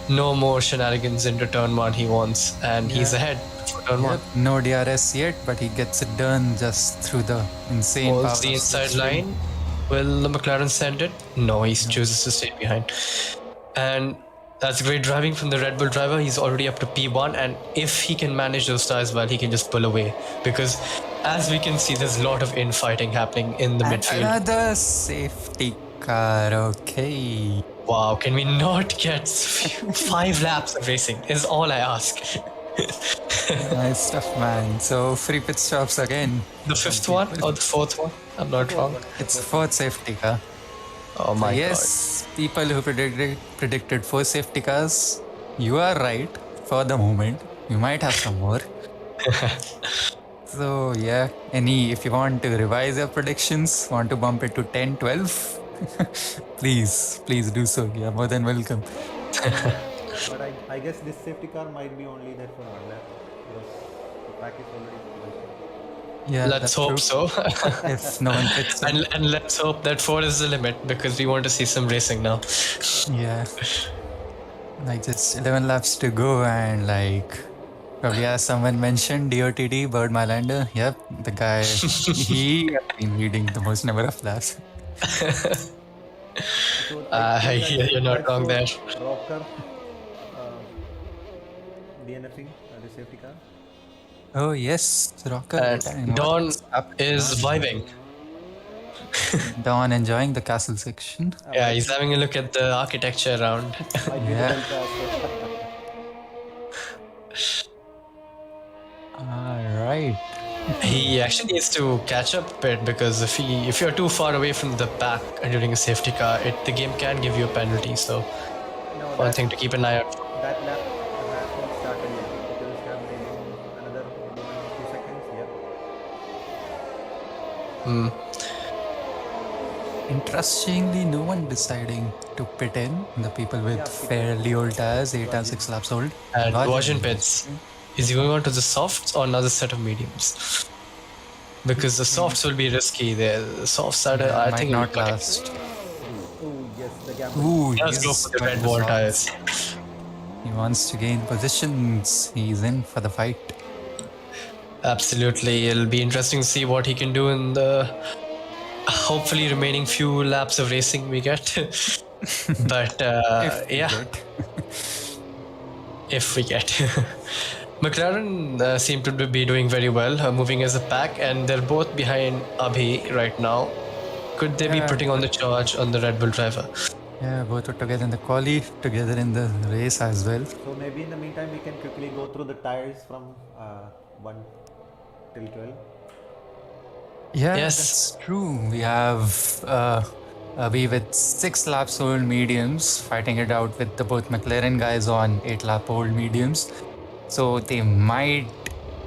No more shenanigans into turn 1 he wants, and he's ahead for turn 1. No DRS yet, but he gets it done just through the insane power. Holds the of inside slipstream. line. Will the McLaren send it? No, he chooses to stay behind. And that's great driving from the Red Bull driver. He's already up to P1, and if he can manage those tires well, he can just pull away. Because as we can see, there's a lot of infighting happening in the midfield. Another safety car, okay. Wow, can we not get 5 laps of racing is all I ask. Nice stuff, man. So free pit stops again. The 5th one or the 4th one? I'm not wrong. It's the 4th safety car. Oh my Yes, people who predicted 4 safety cars, you are right for the moment. You might have some more. So yeah, if you want to revise your predictions, want to bump it to 10, 12, please do so. You're more than welcome. But I guess this safety car might be only there for 1 lap because the track is already full. Yeah, Let's that's hope true. so. If no one fits in. and let's hope that 4 is the limit because we want to see some racing now. Yeah. Like just 11 laps to go, and like probably as someone mentioned, DOTD, Bird Mylander. Yep, the guy, he has been leading the most number of laps. So You're not wrong there. Rocker DNFing the safety car. Oh yes, Rocker. And Don is vibing. Don enjoying the castle section. Yeah, he's having a look at the architecture around. Yeah. Alright. He actually needs to catch up a bit because if you're too far away from the pack during a safety car, the game can give you a penalty. So one thing to keep an eye out. That lap has not started yet. It will start maybe another 2 seconds. Interestingly, no one deciding to pit in. The people with fairly old tires, 8 and 6 laps old. And Dwajin pits. Is he going on to the softs or another set of mediums? Because the softs will be risky there. The softs are, I Might think, not last. Oh yes, the gap. Ooh, Let's go he's for the got red the wall softs. tires. He wants to gain positions. He's in for the fight. Absolutely. It'll be interesting to see what he can do in the hopefully remaining few laps of racing we get. But if we get. McLaren seem to be doing very well, moving as a pack, and they're both behind Abhi right now. Could they be putting on the charge on the Red Bull driver? Yeah, both were together in the quali, together in the race as well. So maybe in the meantime we can quickly go through the tires from 1 till 12. Yeah, Yes. that's true. We have Abhi with 6 laps old mediums fighting it out with the both McLaren guys on 8 lap old mediums. So they might,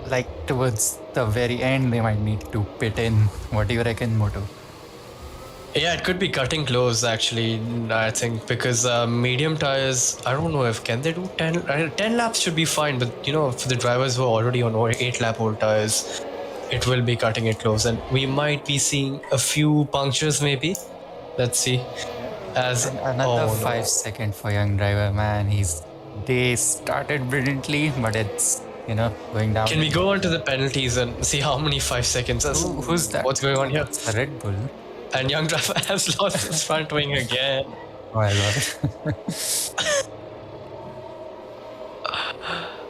like towards the very end, they might need to pit in. What do you reckon, Moto? Yeah, it could be cutting close actually, I think, because medium tires, I don't know if can they do 10 laps should be fine, but for the drivers who are already on 8 lap old tires, it will be cutting it close, and we might be seeing a few punctures maybe. Let's see. As Another 5 second for young driver, man. They started brilliantly, but it's going down. Can we go on to the penalties and see how many 5 seconds? Who's that? What's going on here? It's a Red Bull. And young driver has lost his front wing again. Oh my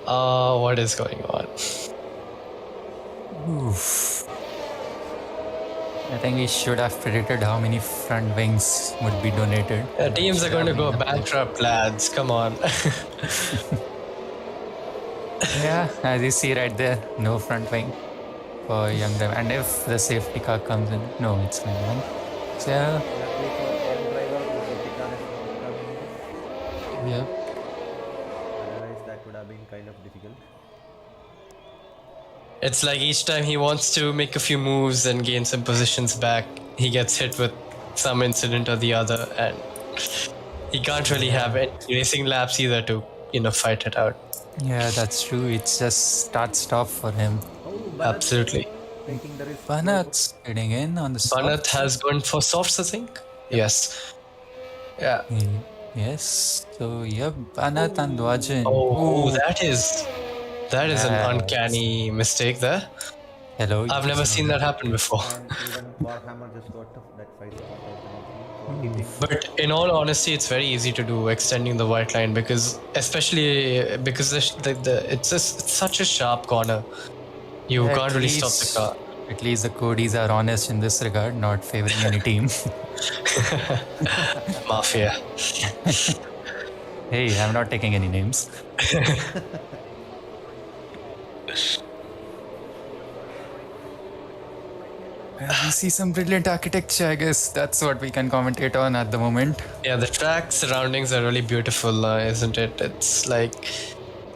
god. What is going on? Oof. I think we should have predicted how many front wings would be donated. Teams are going to go bankrupt, lads. Come on. Yeah, as you see right there, no front wing for young driver. And if the safety car comes in, no, it's not one. So yeah, Luckily for young driver, the safety car is not coming in. yeah. Otherwise, that would have been kind of difficult. It's like each time he wants to make a few moves and gain some positions back, he gets hit with some incident or the other, and he can't really have any racing laps either to, fight it out. Yeah, that's true. It's just start-stop for him. Oh, Banat Absolutely. taking the risk. Banat's getting in on the Banat soft. has gone for softs, I think. Yes. Yeah. Yes. So yep, Banat and Dwajin. Oh, Ooh. that is an Yes. uncanny mistake there. Hello. I've never seen that happen before. And even Warhammer just got that 5 spot out. What do you think? But in all honesty, it's very easy to do extending the white line because, especially because it's such a sharp corner. You At can't really stop the least- car. At least the Codys are honest in this regard, not favoring any team. Mafia. Hey, I'm not taking any names. We see some brilliant architecture, I guess. That's what we can commentate on at the moment. Yeah, the track surroundings are really beautiful, isn't it? It's like,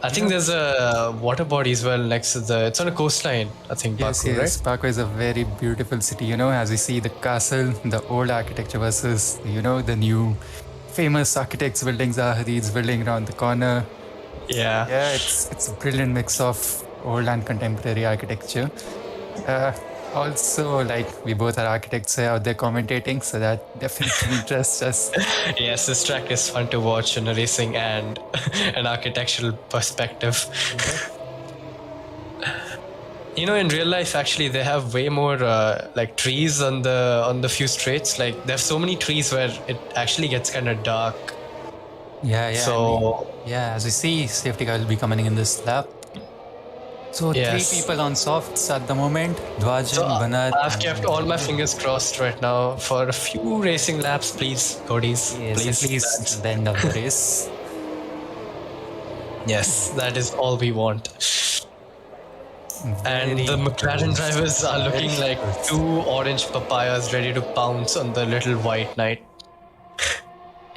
I think there's a water body as well next to it's on a coastline, I think, Yes, Baku, yes. right? Baku is a very beautiful city, as we see the castle, the old architecture versus, the new famous architects' buildings, Ahadi's building around the corner. Yeah. Yeah, it's a brilliant mix of old and contemporary architecture. Also, like, we both are architects out there commentating, so that definitely interests us. Yes, this track is fun to watch in a racing and an architectural perspective. In real life, actually, they have way more like trees on the few straights. Like, there's so many trees where it actually gets kind of dark. Yeah. So Yeah, as we see, safety car will be coming in this lap. So Yes. 3 people on softs at the moment. Dwajin, So Banat. I've and- kept all my fingers crossed right now for a few racing laps, please, Codys. Yes, Please. at least the end of the race. Yes, that is all we want. And the McLaren drivers are looking very like close. 2 orange papayas ready to pounce on the little white knight.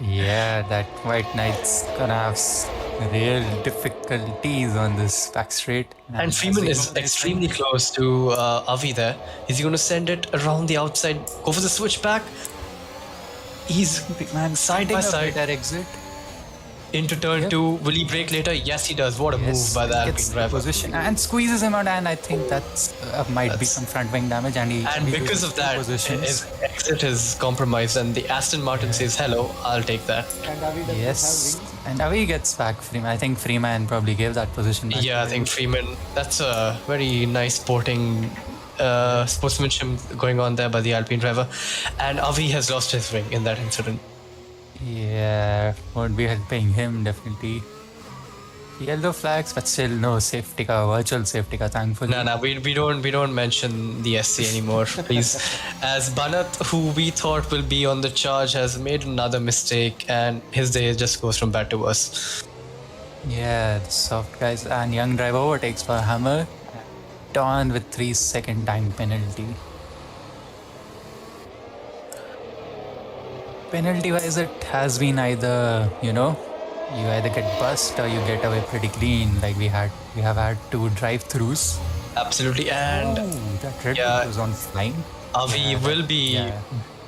Yeah, that White Knight's gonna have real difficulties on this back straight. And Freeman is extremely close to Abhi there. Is he going to send it around the outside? Go for the switchback? He's man side by side That exit. into turn 2. Will he brake later? Yes, he does. What a move by the gets Alpine driver. position and squeezes him out, and I think that's might be some front wing damage, and he And because of that, positions. his exit is compromised, and the Aston Martin says, "Hello, I'll take that." And Abhi does Yes, not have wings. and Abhi gets back Freeman. I think Freeman probably gave that position back. Yeah, I think Freeman. That's a very nice sportsmanship going on there by the Alpine driver, and Avi has lost his wing in that incident. Yeah, won't be helping him definitely. Yellow flags, but still no safety car, virtual safety car, thankfully. No, we don't mention the SC anymore, please. As Banat, who we thought will be on the charge, has made another mistake, and his day just goes from bad to worse. Yeah, the soft guys and young driver overtakes Warhammer. Dawn with 3-second time penalty. Penalty wise, it has been either, you either get bust or you get away pretty clean. Like we have had 2 drive-throughs. Absolutely, and That Red yeah. Bull was on flying. Avi will be Yeah.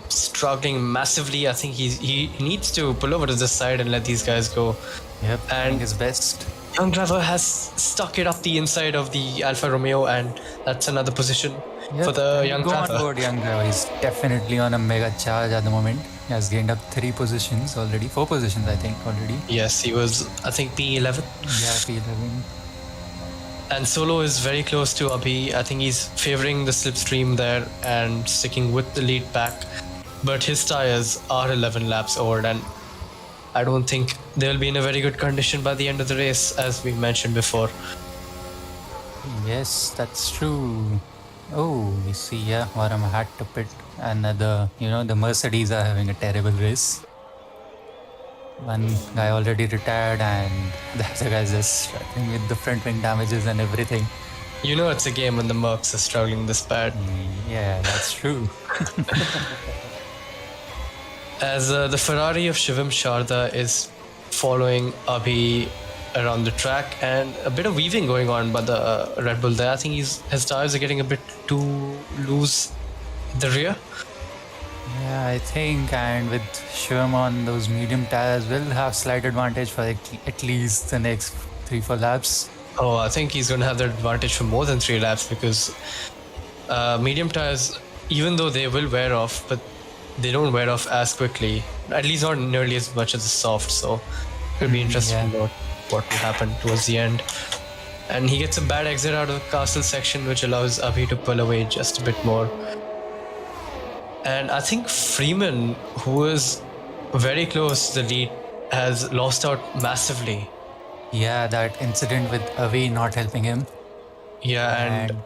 struggling massively. I think he needs to pull over to the side and let these guys go. Yep, And- doing his best. Young driver has stuck it up the inside of the Alfa Romeo, and that's another position Yep, for the and young go on driver. board, young driver. He's definitely on a mega charge at the moment. He has gained up 3 positions already. 4 positions, I think, already. Yes, he was, I think, P11. Yeah, P11. And Solo is very close to Abhi. I think he's favoring the slipstream there and sticking with the lead back. But his tires are 11 laps old, and I don't think they'll be in a very good condition by the end of the race, as we mentioned before. Yes, that's true. Oh, we see, yeah, Warhammer had to pit. another, the Mercedes are having a terrible race. One guy already retired, and the other guy's just struggling with the front wing damages and everything. You know it's a game when the Mercs are struggling this bad. Yeah, that's true. As the Ferrari of Shivam Sharda is following Abhi around the track, and a bit of weaving going on by the Red Bull there. I think his tires are getting a bit too loose in the rear. Yeah, I think, and with Shivam on those medium tires, will have slight advantage for at least the next 3-4 laps. Oh, I think he's going to have the advantage for more than 3 laps because medium tires, even though they will wear off, but they don't wear off as quickly. At least not nearly as much as the soft. So it'll be interesting to know what will happen towards the end. And he gets a bad exit out of the castle section, which allows Abhi to pull away just a bit more. And I think Freeman, who is very close to the lead, has lost out massively. Yeah, that incident with Abhi not helping him. Yeah, and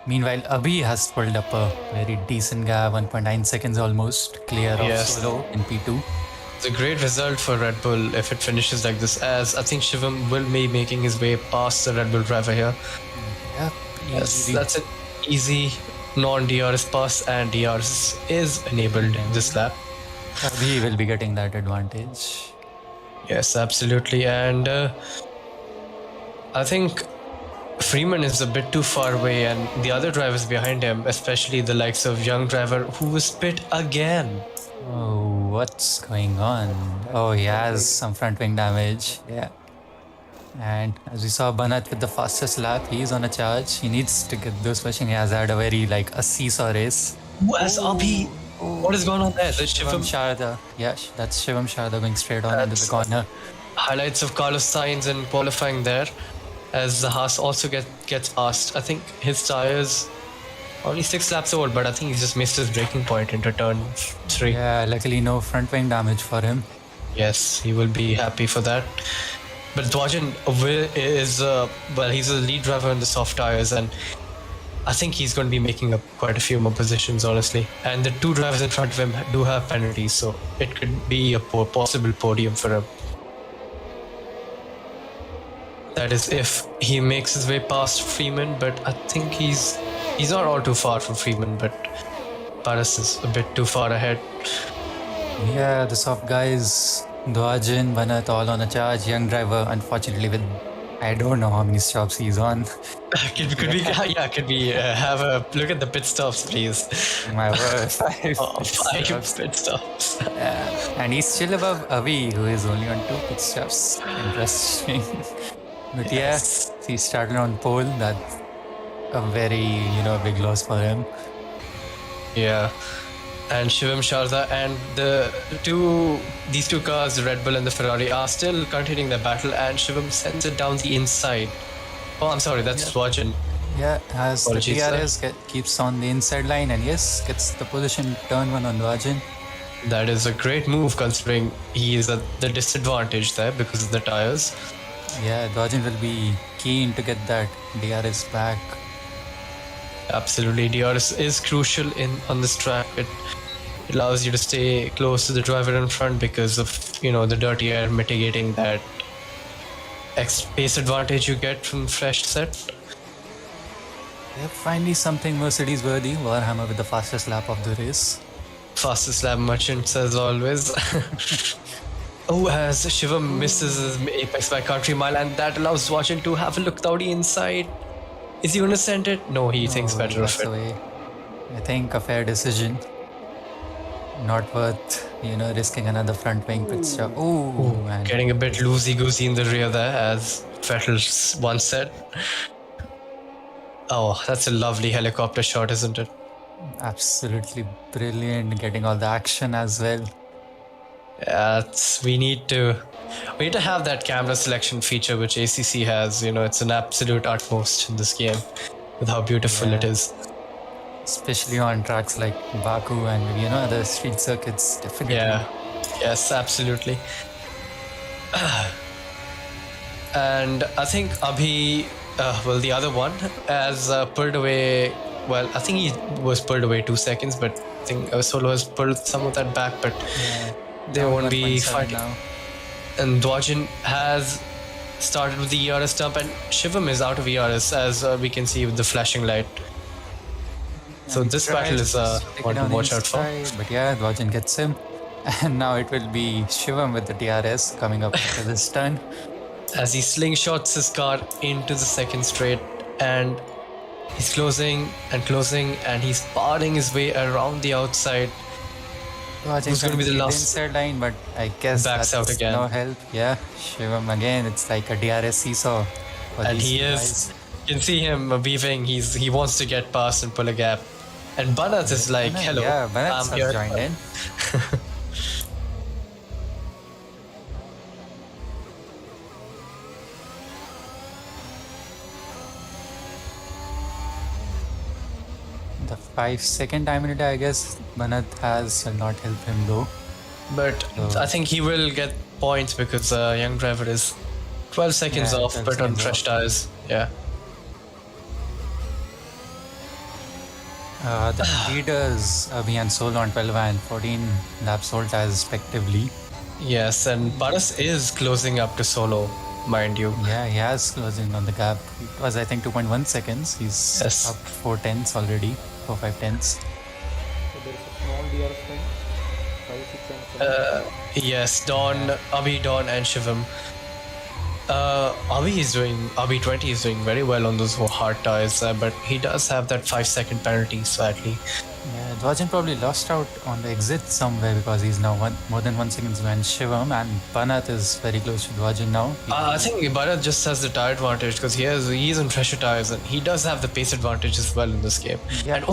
meanwhile, Abhi has pulled up a very decent gap, 1.9 seconds almost, clear of Solo in P2. It's a great result for Red Bull if it finishes like this, as I think Shivam will be making his way past the Red Bull driver here. Yeah, that's an easy non-DRS pass, and DRS is enabled this lap. Abhi will be getting that advantage. Yes, absolutely. And I think Freeman is a bit too far away, and the other drivers behind him, especially the likes of Young Driver, who was pit again. Oh, what's going on? Oh, he has some front wing damage. Yeah. And as we saw Banat with the fastest lap, he's on a charge. He needs to get those pushing. He has had a very a seesaw race. Who has Abhi? What is going on there? That's Shivam Sharda. Yeah, that's Shivam Sharda going straight on into the corner. Highlights of Carlos Sainz in qualifying there, as the Haas also gets asked. I think his tires only 6 laps old, but I think he's just missed his braking point into turn 3. Yeah, luckily no front wing damage for him. Yes, he will be happy for that. But Dwajin is he's a lead driver in the soft tires, and I think he's going to be making up quite a few more positions, honestly. And the 2 drivers in front of him do have penalties, so it could be a possible podium for him. That is if he makes his way past Freeman, but I think he's not all too far from Freeman, but Paris is a bit too far ahead. Yeah, the soft guys, Dwajin, Banat, all on a charge. Young driver, unfortunately, with I don't know how many stops he's on. Could we have a look at the pit stops, please? My word, 5 pit stops. Yeah. And he's still above Abhi, who is only on 2 pit stops. Interesting. But yes, he started on pole. That's a very, big loss for him. Yeah. And Shivam Sharda and these two cars, the Red Bull and the Ferrari, are still continuing their battle, and Shivam sends it down the inside. Oh, I'm sorry, that's Dwajin. Yeah, as the DRS keeps on the inside line, and yes, gets the position turn 1 on Dwajin. That is a great move considering he is at the disadvantage there because of the tires. Yeah, Dwajin will be keen to get that DRS back. Absolutely, DRS is crucial on this track. It allows you to stay close to the driver in front because of the dirty air mitigating that pace advantage you get from fresh set. Yeah, finally something Mercedes worthy. Warhammer with the fastest lap of the race. Fastest lap merchants as always. Oh, as Shivam misses his apex by country mile, and that allows Dwajin to have a look down the inside. Is he going to send it? No, he thinks better of it. I think a fair decision. Not worth, risking another front wing pit stop. Oh, man. Getting a bit loosey-goosey in the rear there, as Vettel once said. Oh, that's a lovely helicopter shot, isn't it? Absolutely brilliant. Getting all the action as well. Yeah, we need to have that camera selection feature which ACC has. It's an absolute utmost in this game with how beautiful it is. Especially on tracks like Baku and maybe other street circuits, definitely. Yeah, yes, absolutely. And I think Abhi, the other one, has pulled away well, I think he was pulled away 2 seconds, but I think Solo has pulled some of that back, but they Down won't be 1.7 fighting. now. And Dwajin has started with the ERS dump, and Shivam is out of ERS, as we can see with the flashing light. So this battle is one to watch out for. But yeah, Dwajin gets him. And now it will be Shivam with the DRS coming up after this turn. As he slingshots his car into the second straight, and he's closing, and he's parting his way around the outside. Dwajin's going to be the last? inside line, but I guess Backs that's out again. no help. Yeah, Shivam again. It's like a DRS seesaw. For And these he guys. is, you can see him weaving. He wants to get past and pull a gap. And Banat is like, hello, Yeah, Banat I'm here. has joined in. The 5-second time limit, I guess Banat has will not help him though. But I think he will get points because Young Driver is 12 seconds Yeah, off, 12 but on seconds fresh off. tires. Yeah. The leaders, Abhi and Sol on 12 and 14 laps old tires respectively. Yes, and Paras is closing up to Solo, mind you. Yeah, he has closing on the gap. It was, I think, 2.1 seconds. He's Yes. up 4 tenths already, 4-5 tenths. So there is a small DRS time. 5, 6 and 7. Yes, Abhi, Dawn, and Shivam. Abhi20 is doing very well on those hard tires, but he does have that 5-second penalty, sadly. Yeah, Dwajin probably lost out on the exit somewhere because he's now more than 1 second behind Shivam, and Banat is very close to Dwajin now. I think Bharat just has the tire advantage because he's on fresher tires, and he does have the pace advantage as well in this game. Yeah. And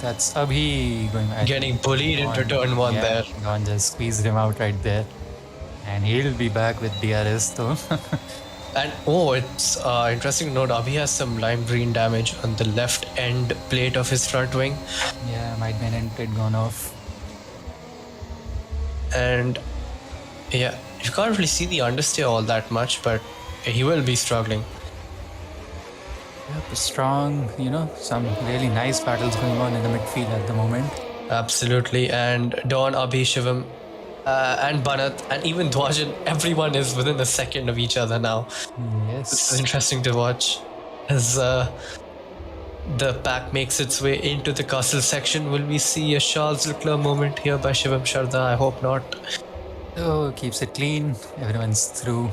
That's Abhi going getting bullied into turn 1 there. Gon just squeezed him out right there. And he'll be back with DRS though. And it's interesting to note, Abhi has some lime green damage on the left end plate of his front wing. Yeah, might be an end plate gone off. And yeah, you can't really see the understeer all that much, but he will be struggling. Yep, strong, some really nice battles going on in the midfield at the moment. Absolutely. And Dawn, Abhi, Shivam, and Banat, and even Dwajin, everyone is within a second of each other now. Yes. This is interesting to watch as the pack makes its way into the castle section. Will we see a Charles Leclerc moment here by Shivam Sharda? I hope not. Oh, keeps it clean. Everyone's through.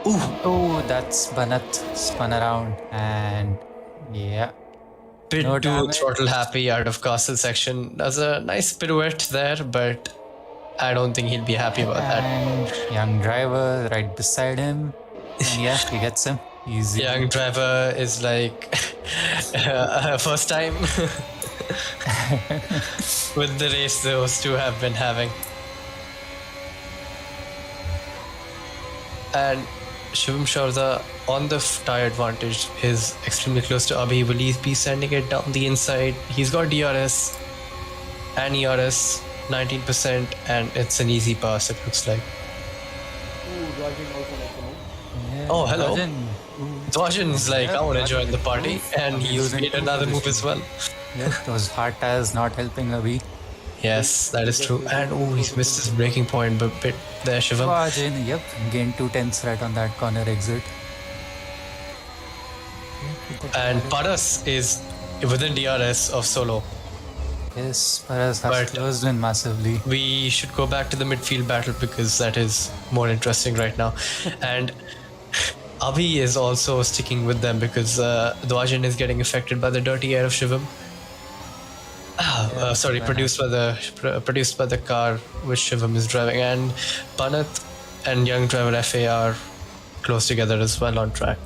Oh, that's Banat spun around, and yeah. Pit 2 damage. throttle happy out of castle section. Does a nice pirouette there, but I don't think he'll be happy about that. And young driver right beside him. And yeah, he gets him. Easy. Young driver is like first time with the race those two have been having. And Shivam Sharda on the tire advantage is extremely close to Abhi. Will he be sending it down the inside? He's got DRS and ERS 19%, and it's an easy pass, it looks like. Dwajin also makes a move. Yeah, Oh, hello. Dwajin. Dwajin's like, I want to join the party, and he's using made another move as well. Yeah, those hard tires not helping Abhi. Yes, that is true. And he's missed his breaking point a bit there, Shivam. Dwajin, yep, gained 2 tenths right on that corner exit. And Paras is within DRS of Solo. Yes, Paras But- has closed in massively. We should go back to the midfield battle because that is more interesting right now. And Abhi is also sticking with them because Dwajin is getting affected by the dirty air of Shivam. Produced by the car which Shivam is driving, and Banat and YoungdriverFA are close together as well on track.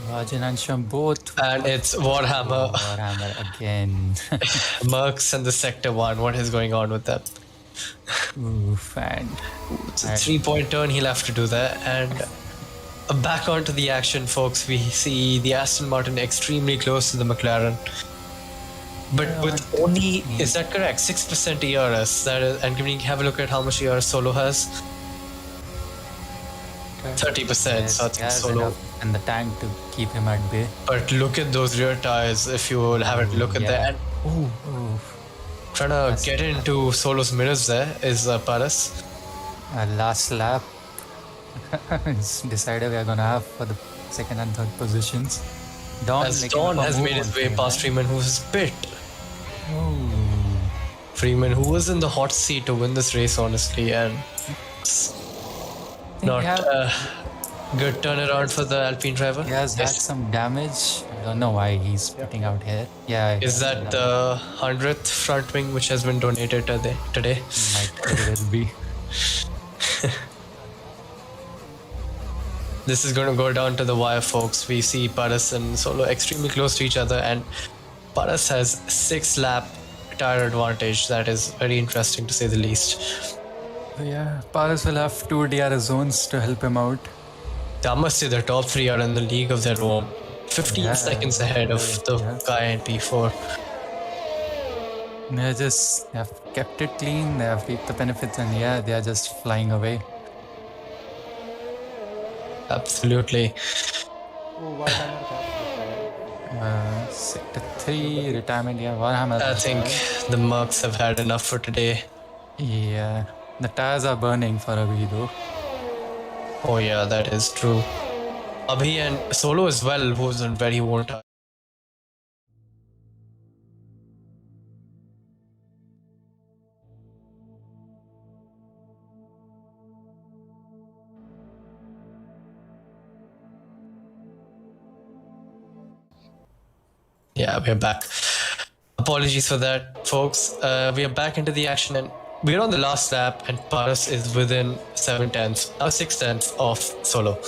Dwajin and Sham both. And it's Warhammer, Warhammer again. Mercs and the Sector 1. What is going on with them? Oof, and It's a 3-point turn he'll have to do there. And back onto the action, folks. We see the Aston Martin extremely close to the McLaren. But with only, is that correct? 6% ERS. That is, and can we have a look at how much ERS Solo has? 30%. So I think Solo. And the tank to keep him at bay. But look at those rear tires. If you will have a look at that. And trying to get into Solo's mirrors there is Paras. Last lap is decided we are gonna have for the second and third positions. As Dawn has made his way past Freeman, who was pit. Freeman, who was in the hot seat to win this race, honestly, and not a good turnaround for the Alpine driver. He has had some damage. I don't know why he's putting out here. Yeah. Is that the 100th front wing which has been donated today? Might very well be. This is going to go down to the wire, folks. We see Paras and Solo extremely close to each other, and Paras has 6-lap tire advantage. That is very interesting to say the least. Yeah, Paras will have 2 DRS zones to help him out. I must say the top 3 are in the league of their own. 15 seconds ahead of the guy in P4. They have kept it clean, they have reaped the benefits, and they are just flying away. Absolutely. Sector 3, retirement, Warhammer. I think the Mercs have had enough for today. Yeah, the tires are burning for Abhi though. Oh yeah, that is true. Abhi and Solo as well, who's on very worn tires. Yeah, we're back. Apologies for that, folks. We are back into the action, and we're on the last lap, and Paras is within 7/10, 6/10 of Solo.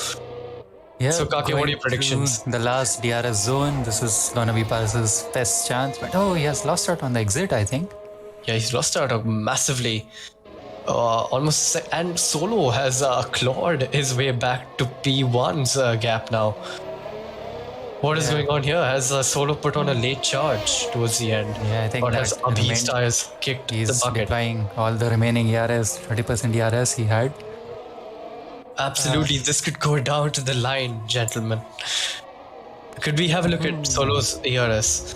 Yeah, so Kaake, what are your predictions? The last DRS zone, this is gonna be Paras's best chance, but he has lost out on the exit, I think. Yeah, he's lost out massively. Almost, and Solo has clawed his way back to P1's gap now. What is going on here? Has Solo put on a late charge towards the end? Yeah, I think or has Abhi's tires kicked the bucket? He's deploying all the remaining ERS, 30% ERS he had. Absolutely, this could go down to the line, gentlemen. Could we have a look at Solo's ERS?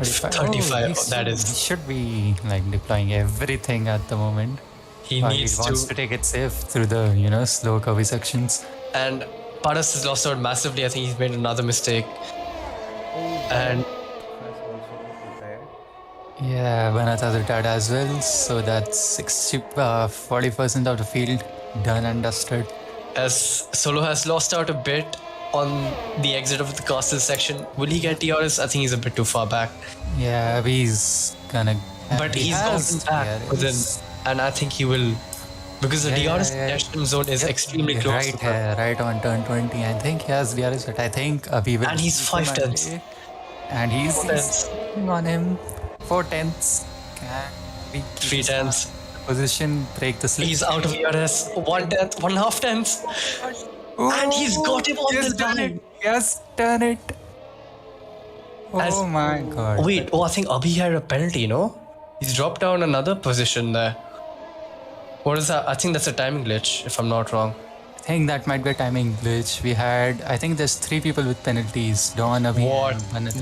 35, that is. He should be deploying everything at the moment. He wants to take it safe through the slow curvy sections. And Paras has lost out massively. I think he's made another mistake. And yeah, Banat has retired as well. So that's 40% of the field done and dusted. As Solo has lost out a bit on the exit of the castle section, will he get DRS? I think he's a bit too far back. Yeah, he's gonna. But he's gotten back within, and I think he will. Because the DRS congestion zone is extremely close. Right on turn 20. I think he has DRS, but I think Abhi will. And he's 5/10. And he's sitting on him. 4/10. 3/10. Position, break the slip. He's out of DRS. 1/10, 1/2 and he's got him on the line. Yes, turn it. Oh my god. Wait, I think Abhi had a penalty, no? He's dropped down another position there. What is that? I think that's a timing glitch, if I'm not wrong. I think that might be a timing glitch. I think there's 3 people with penalties. Dawn, Abhi,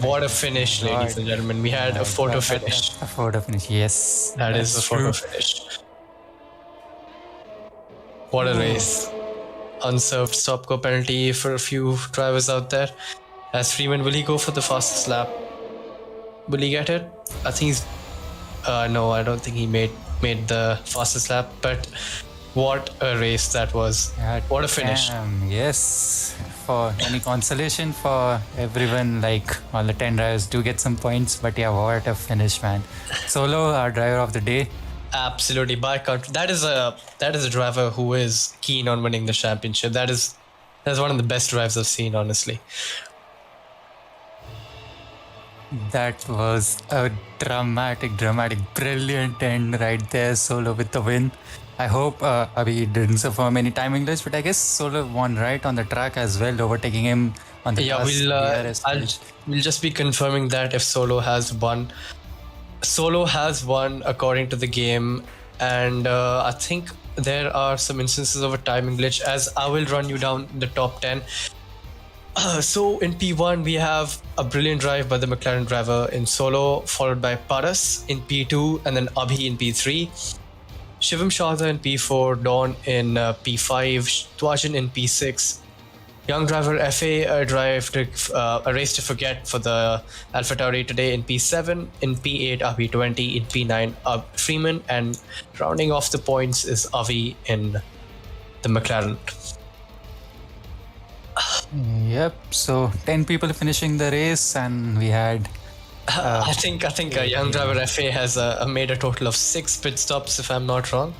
what a finish, ladies and gentlemen. We had a photo finish. A photo finish, yes. That is a photo finish. What a race. Unserved stop-go penalty for a few drivers out there. As Freeman, will he go for the fastest lap? Will he get it? I think he's... no, I don't think he made the fastest lap, but what a race that was. What a finish. Yes, for any consolation for everyone, all the 10 drivers do get some points, but yeah, what a finish, man. Solo, our driver of the day. Absolutely, by country. That is a driver who is keen on winning the championship. That's one of the best drives I've seen, honestly. That was a dramatic, brilliant end right there. Solo with the win. I hope Abhi didn't suffer many timing glitch, but I guess Solo won right on the track as well, overtaking him on the Yeah, last DRS stage. we'll just be confirming that if Solo has won. Solo has won according to the game, and I think there are some instances of a timing glitch. As I will run you down the top 10. So in P1 we have a brilliant drive by the McLaren driver in Solo, followed by Paras in P2, and then Abhi in P3. Shivam Sharda in P4, Dawn in P5, Dwajin in P6. YoungdriverFA a race to forget for the AlphaTauri today in P7, in P8 Abhi20, in P9 Freeman, and rounding off the points is Abhi in the McLaren. Yep. So 10 people finishing the race, and we had. I think YoungdriverFA has made a total of 6 pit stops, if I'm not wrong.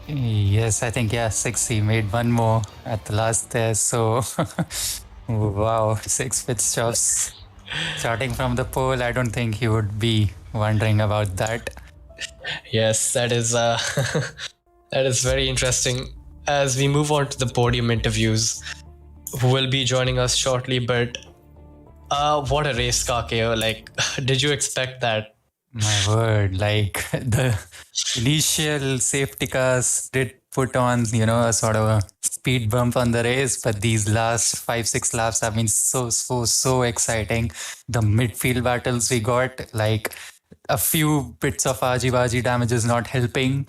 Yes, I think 6. He made one more at the last there. So, wow, 6 pit stops. Starting from the pole, I don't think he would be wondering about that. Yes, that is that is very interesting. As we move on to the podium interviews, who will be joining us shortly, but what a race, Kaake. Like, did you expect that? My word, like the initial safety cars did put on, a sort of a speed bump on the race, but these last 5-6 laps have been so exciting. The midfield battles we got, like a few bits of argy-bargy damage is not helping.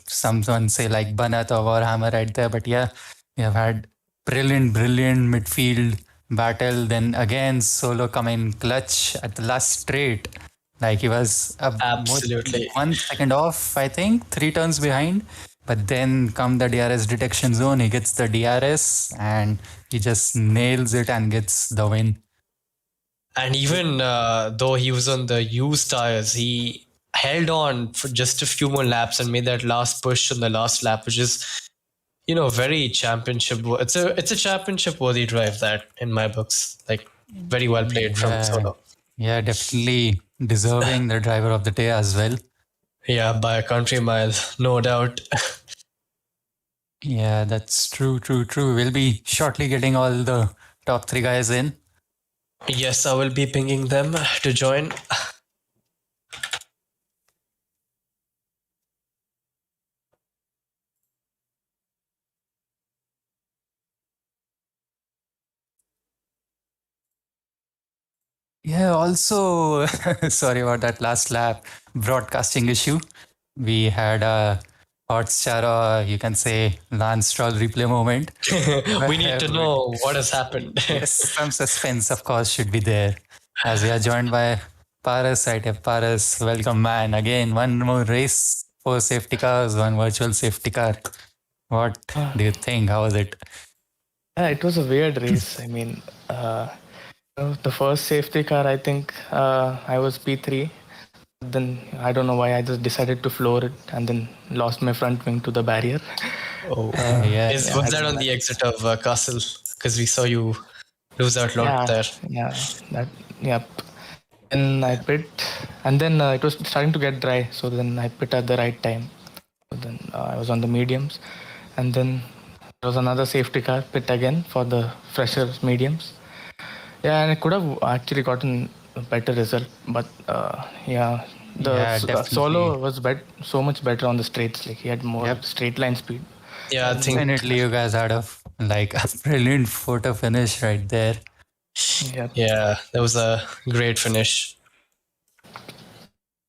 Someone say like Banat or Warhammer right there, but yeah, we have had brilliant midfield battle. Then again, Solo come in clutch at the last straight. Like he was Absolutely 1 second off, I think, 3 turns behind. But then come the DRS detection zone, he gets the DRS and he just nails it and gets the win. And even though he was on the used tires, he held on for just a few more laps and made that last push on the last lap, which is, very championship. It's a championship worthy drive, that in my books. Like, very well played from Solo. Yeah, definitely deserving the driver of the day as well. Yeah, by a country mile, no doubt. Yeah, that's true. We'll be shortly getting all the top 3 guys in. Yes, I will be pinging them to join. Yeah, also, sorry about that last lap broadcasting issue. We had a Hotstar, or you can say Lance Stroll replay moment. We need to know what has happened. Yes, some suspense, of course, should be there. As we are joined by Paras, right? Paras, welcome, man. Again, one more race, 4 safety cars, 1 virtual safety car. What do you think? How was it? It was a weird race. I mean, the first safety car, I think I was P3. Then I don't know why I just decided to floor it and then lost my front wing to the barrier. Oh, yeah. Was that on the exit of Castle? Because we saw you lose out lot there. Yeah. And I pit, and then it was starting to get dry. So then I pit at the right time. So then I was on the mediums, and then there was another safety car pit again for the fresher mediums. Yeah, and I could have actually gotten a better result, but Solo was so much better on the straights. Like he had more straight line speed. Yeah, I think definitely you guys had a brilliant photo finish right there. Yep. Yeah, that was a great finish.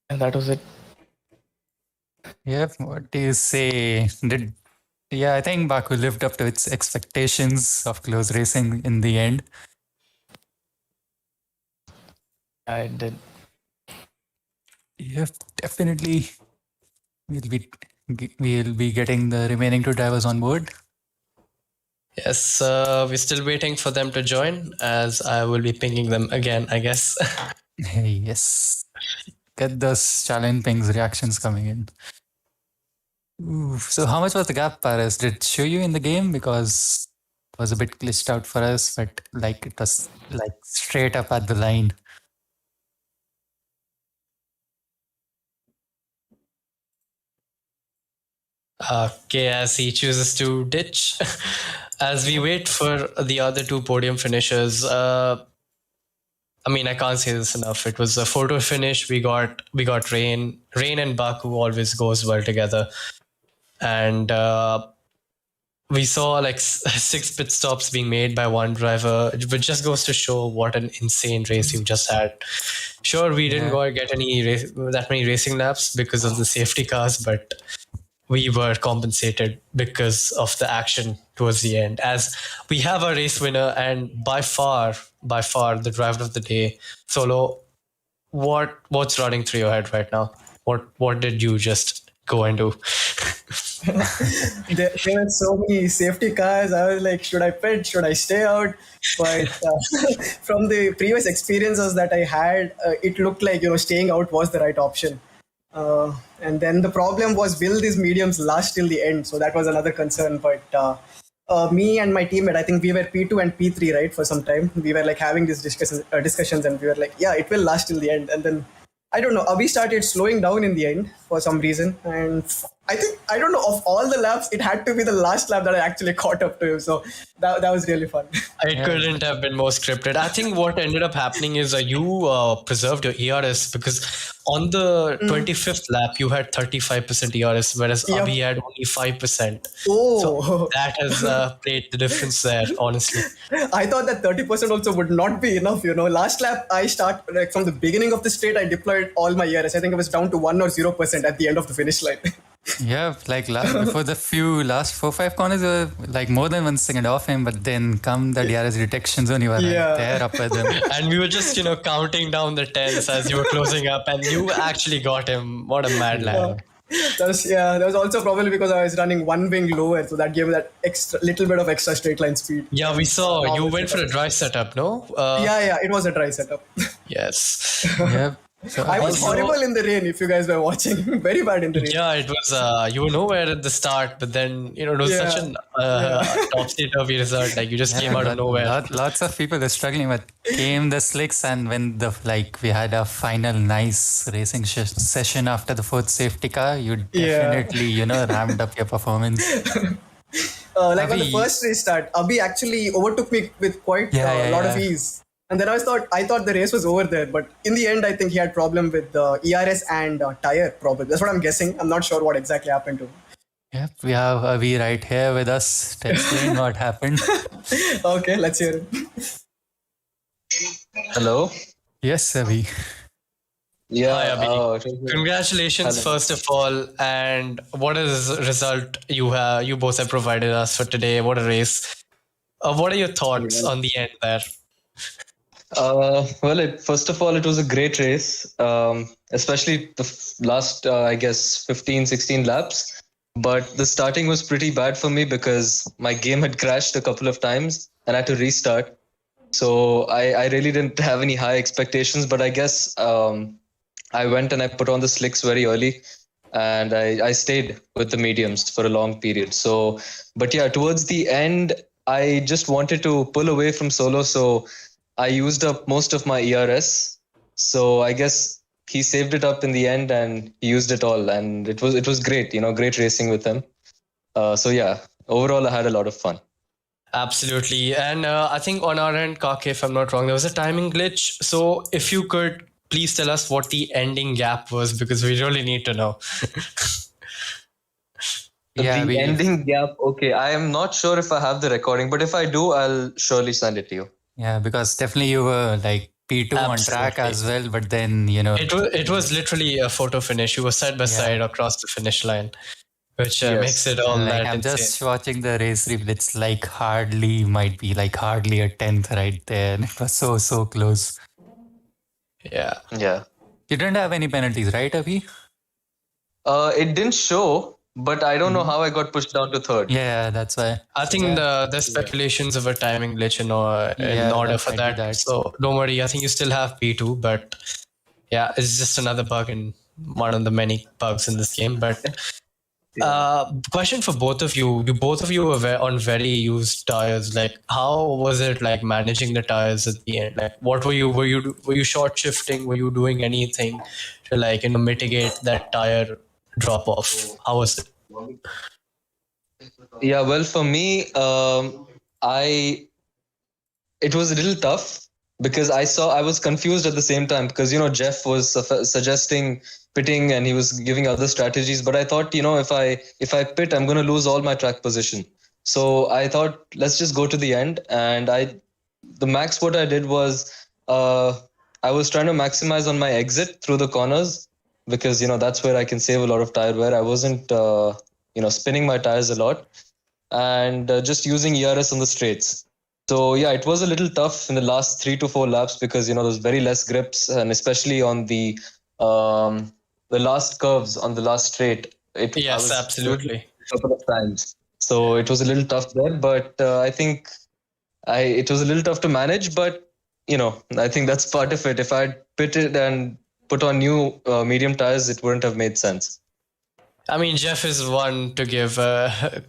And that was it. Yep. What do you say? I think Baku lived up to its expectations of close racing in the end. I did. Yep, definitely. We'll be getting the remaining 2 drivers on board. Yes, we're still waiting for them to join, as I will be pinging them again, I guess. Yes. Get those challenge pings reactions coming in. Ooh, so how much was the gap, Paris? Did it show you in the game? Because it was a bit glitched out for us, but it was straight up at the line. Okay, as he chooses to ditch. As we wait for the other two podium finishers, I mean, I can't say this enough. It was a photo finish. We got rain. Rain and Baku always goes well together. And we saw like 6 pit stops being made by one driver, which just goes to show what an insane race you just had. Sure, we didn't get that many racing laps because of the safety cars, but we were compensated because of the action towards the end. As we have a race winner, and by far, the driver of the day, Solo. What's running through your head right now? What did you just go and do? there were so many safety cars. I was like, should I pit? Should I stay out? But from the previous experiences that I had, it looked like staying out was the right option. And then the problem was, will these mediums last till the end? So that was another concern. But me and my teammate, I think we were P2 and P3, right, for some time. We were like having these discussions, and we were like, yeah, it will last till the end. And then I don't know, Abhi started slowing down in the end for some reason. And I don't know, of all the laps, it had to be the last lap that I actually caught up to him. So that was really fun. It couldn't have been more scripted. I think what ended up happening is you preserved your ERS, because on the 25th lap, you had 35% ERS, whereas Abhi had only 5%. Oh. So that has played the difference there, honestly. I thought that 30% also would not be enough. Last lap, I start like from the beginning of the straight, I deployed all my ERS. I think it was down to 1 or 0% at the end of the finish line. Yeah, like before the last 4-5 corners, you were like more than 1 second off him, but then come the DRS detection zone, you were there up with him. And we were just, counting down the tens as you were closing up, and you actually got him. What a mad lad. That was also probably because I was running one wing lower, so that gave me that little bit of extra straight line speed. Yeah, we saw you went for a dry setup, no? Yeah, it was a dry setup. Yes. Yeah. So I was horrible in the rain, if you guys were watching. Very bad in the rain. Yeah, it was, you were nowhere at the start, but then, it was such an topsy-turvy result. Like, you just came out of nowhere. Lots of people were struggling, but came the slicks, and when we had a final nice racing session after the 4th safety car, you definitely, ramped up your performance. Like on the first restart, Abhi actually overtook me with quite a lot of ease. And then I thought the race was over there, but in the end, I think he had problem with the ERS and tire problem. That's what I'm guessing. I'm not sure what exactly happened to him. Yep, we have Abhi right here with us to explain what happened. Okay, let's hear it. Hello. Yes, Abhi. Yeah. Hi, Abhi. Congratulations, first of all, and what is the result you both have provided us for today? What a race! What are your thoughts on the end there? First of all, it was a great race, especially the last, I guess, 15, 16 laps. But the starting was pretty bad for me because my game had crashed a couple of times and I had to restart. So I really didn't have any high expectations, but I guess I went and I put on the slicks very early and I stayed with the mediums for a long period. So, but yeah, towards the end, I just wanted to pull away from Solo. So I used up most of my ERS. So I guess he saved it up in the end and he used it all. And it was great, great racing with him. So yeah, overall, I had a lot of fun. Absolutely. And I think on our end, Kaake, if I'm not wrong, there was a timing glitch. So if you could please tell us what the ending gap was, because we really need to know. The ending gap. Okay, I am not sure if I have the recording, but if I do, I'll surely send it to you. Yeah, because definitely you were like P2 on track as well, but then, It was literally a photo finish. You were side by side across the finish line, which makes it all that I'm insane. just watching the race replay. It's like hardly a 10th right there. And it was so close. Yeah. Yeah. You didn't have any penalties, right, Abhi? It didn't show, but I don't know how I got pushed down to third. Yeah, that's why. I think the speculations of a timing glitch in order for that. So don't worry. I think you still have P2, but yeah, it's just another bug in one of the many bugs in this game. But question for both of you. Both of you were on very used tires. Like, how was it like managing the tires at the end? Like, what were you short shifting? Were you doing anything to mitigate that tire drop off? How was it? Yeah, well, for me, it was a little tough because I was confused at the same time because, Jeff was suggesting pitting and he was giving other strategies. But I thought, if I pit, I'm going to lose all my track position. So I thought, let's just go to the end. And the max what I did was, I was trying to maximize on my exit through the corners because, that's where I can save a lot of tire wear. I wasn't, spinning my tires a lot and just using ERS on the straights. So yeah, it was a little tough in the last 3 to 4 laps because there was very less grips, and especially on the last curves on the last straight. Yes, absolutely. A couple of times, so it was a little tough there. But I think it was a little tough to manage. But I think that's part of it. If I'd pitted and put on new medium tires, it wouldn't have made sense. I mean, Jeff is one to give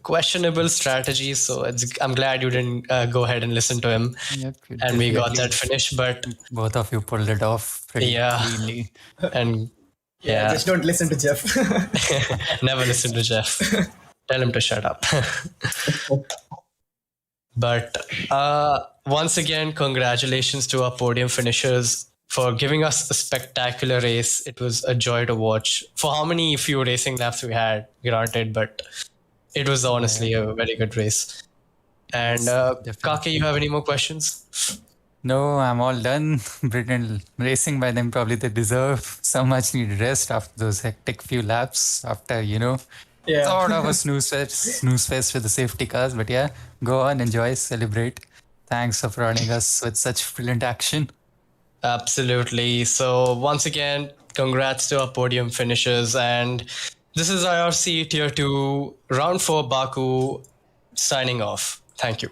questionable strategies, so I'm glad you didn't go ahead and listen to him. Yep, and we got that finish. But both of you pulled it off pretty cleanly. And just don't listen to Jeff. Never listen to Jeff. Tell him to shut up. But once again, congratulations to our podium finishers for giving us a spectacular race. It was a joy to watch. For how many few racing laps we had, granted, but it was honestly a very good race. And Kaake, you have any more questions? No, I'm all done. Britain racing by them, probably they deserve so much needed rest after those hectic few laps. After sort of a snooze fest with the safety cars. But yeah, go on, enjoy, celebrate. Thanks for providing us with such brilliant action. Absolutely. So once again, congrats to our podium finishers. And this is IRC Tier 2 Round 4 Baku signing off. Thank you.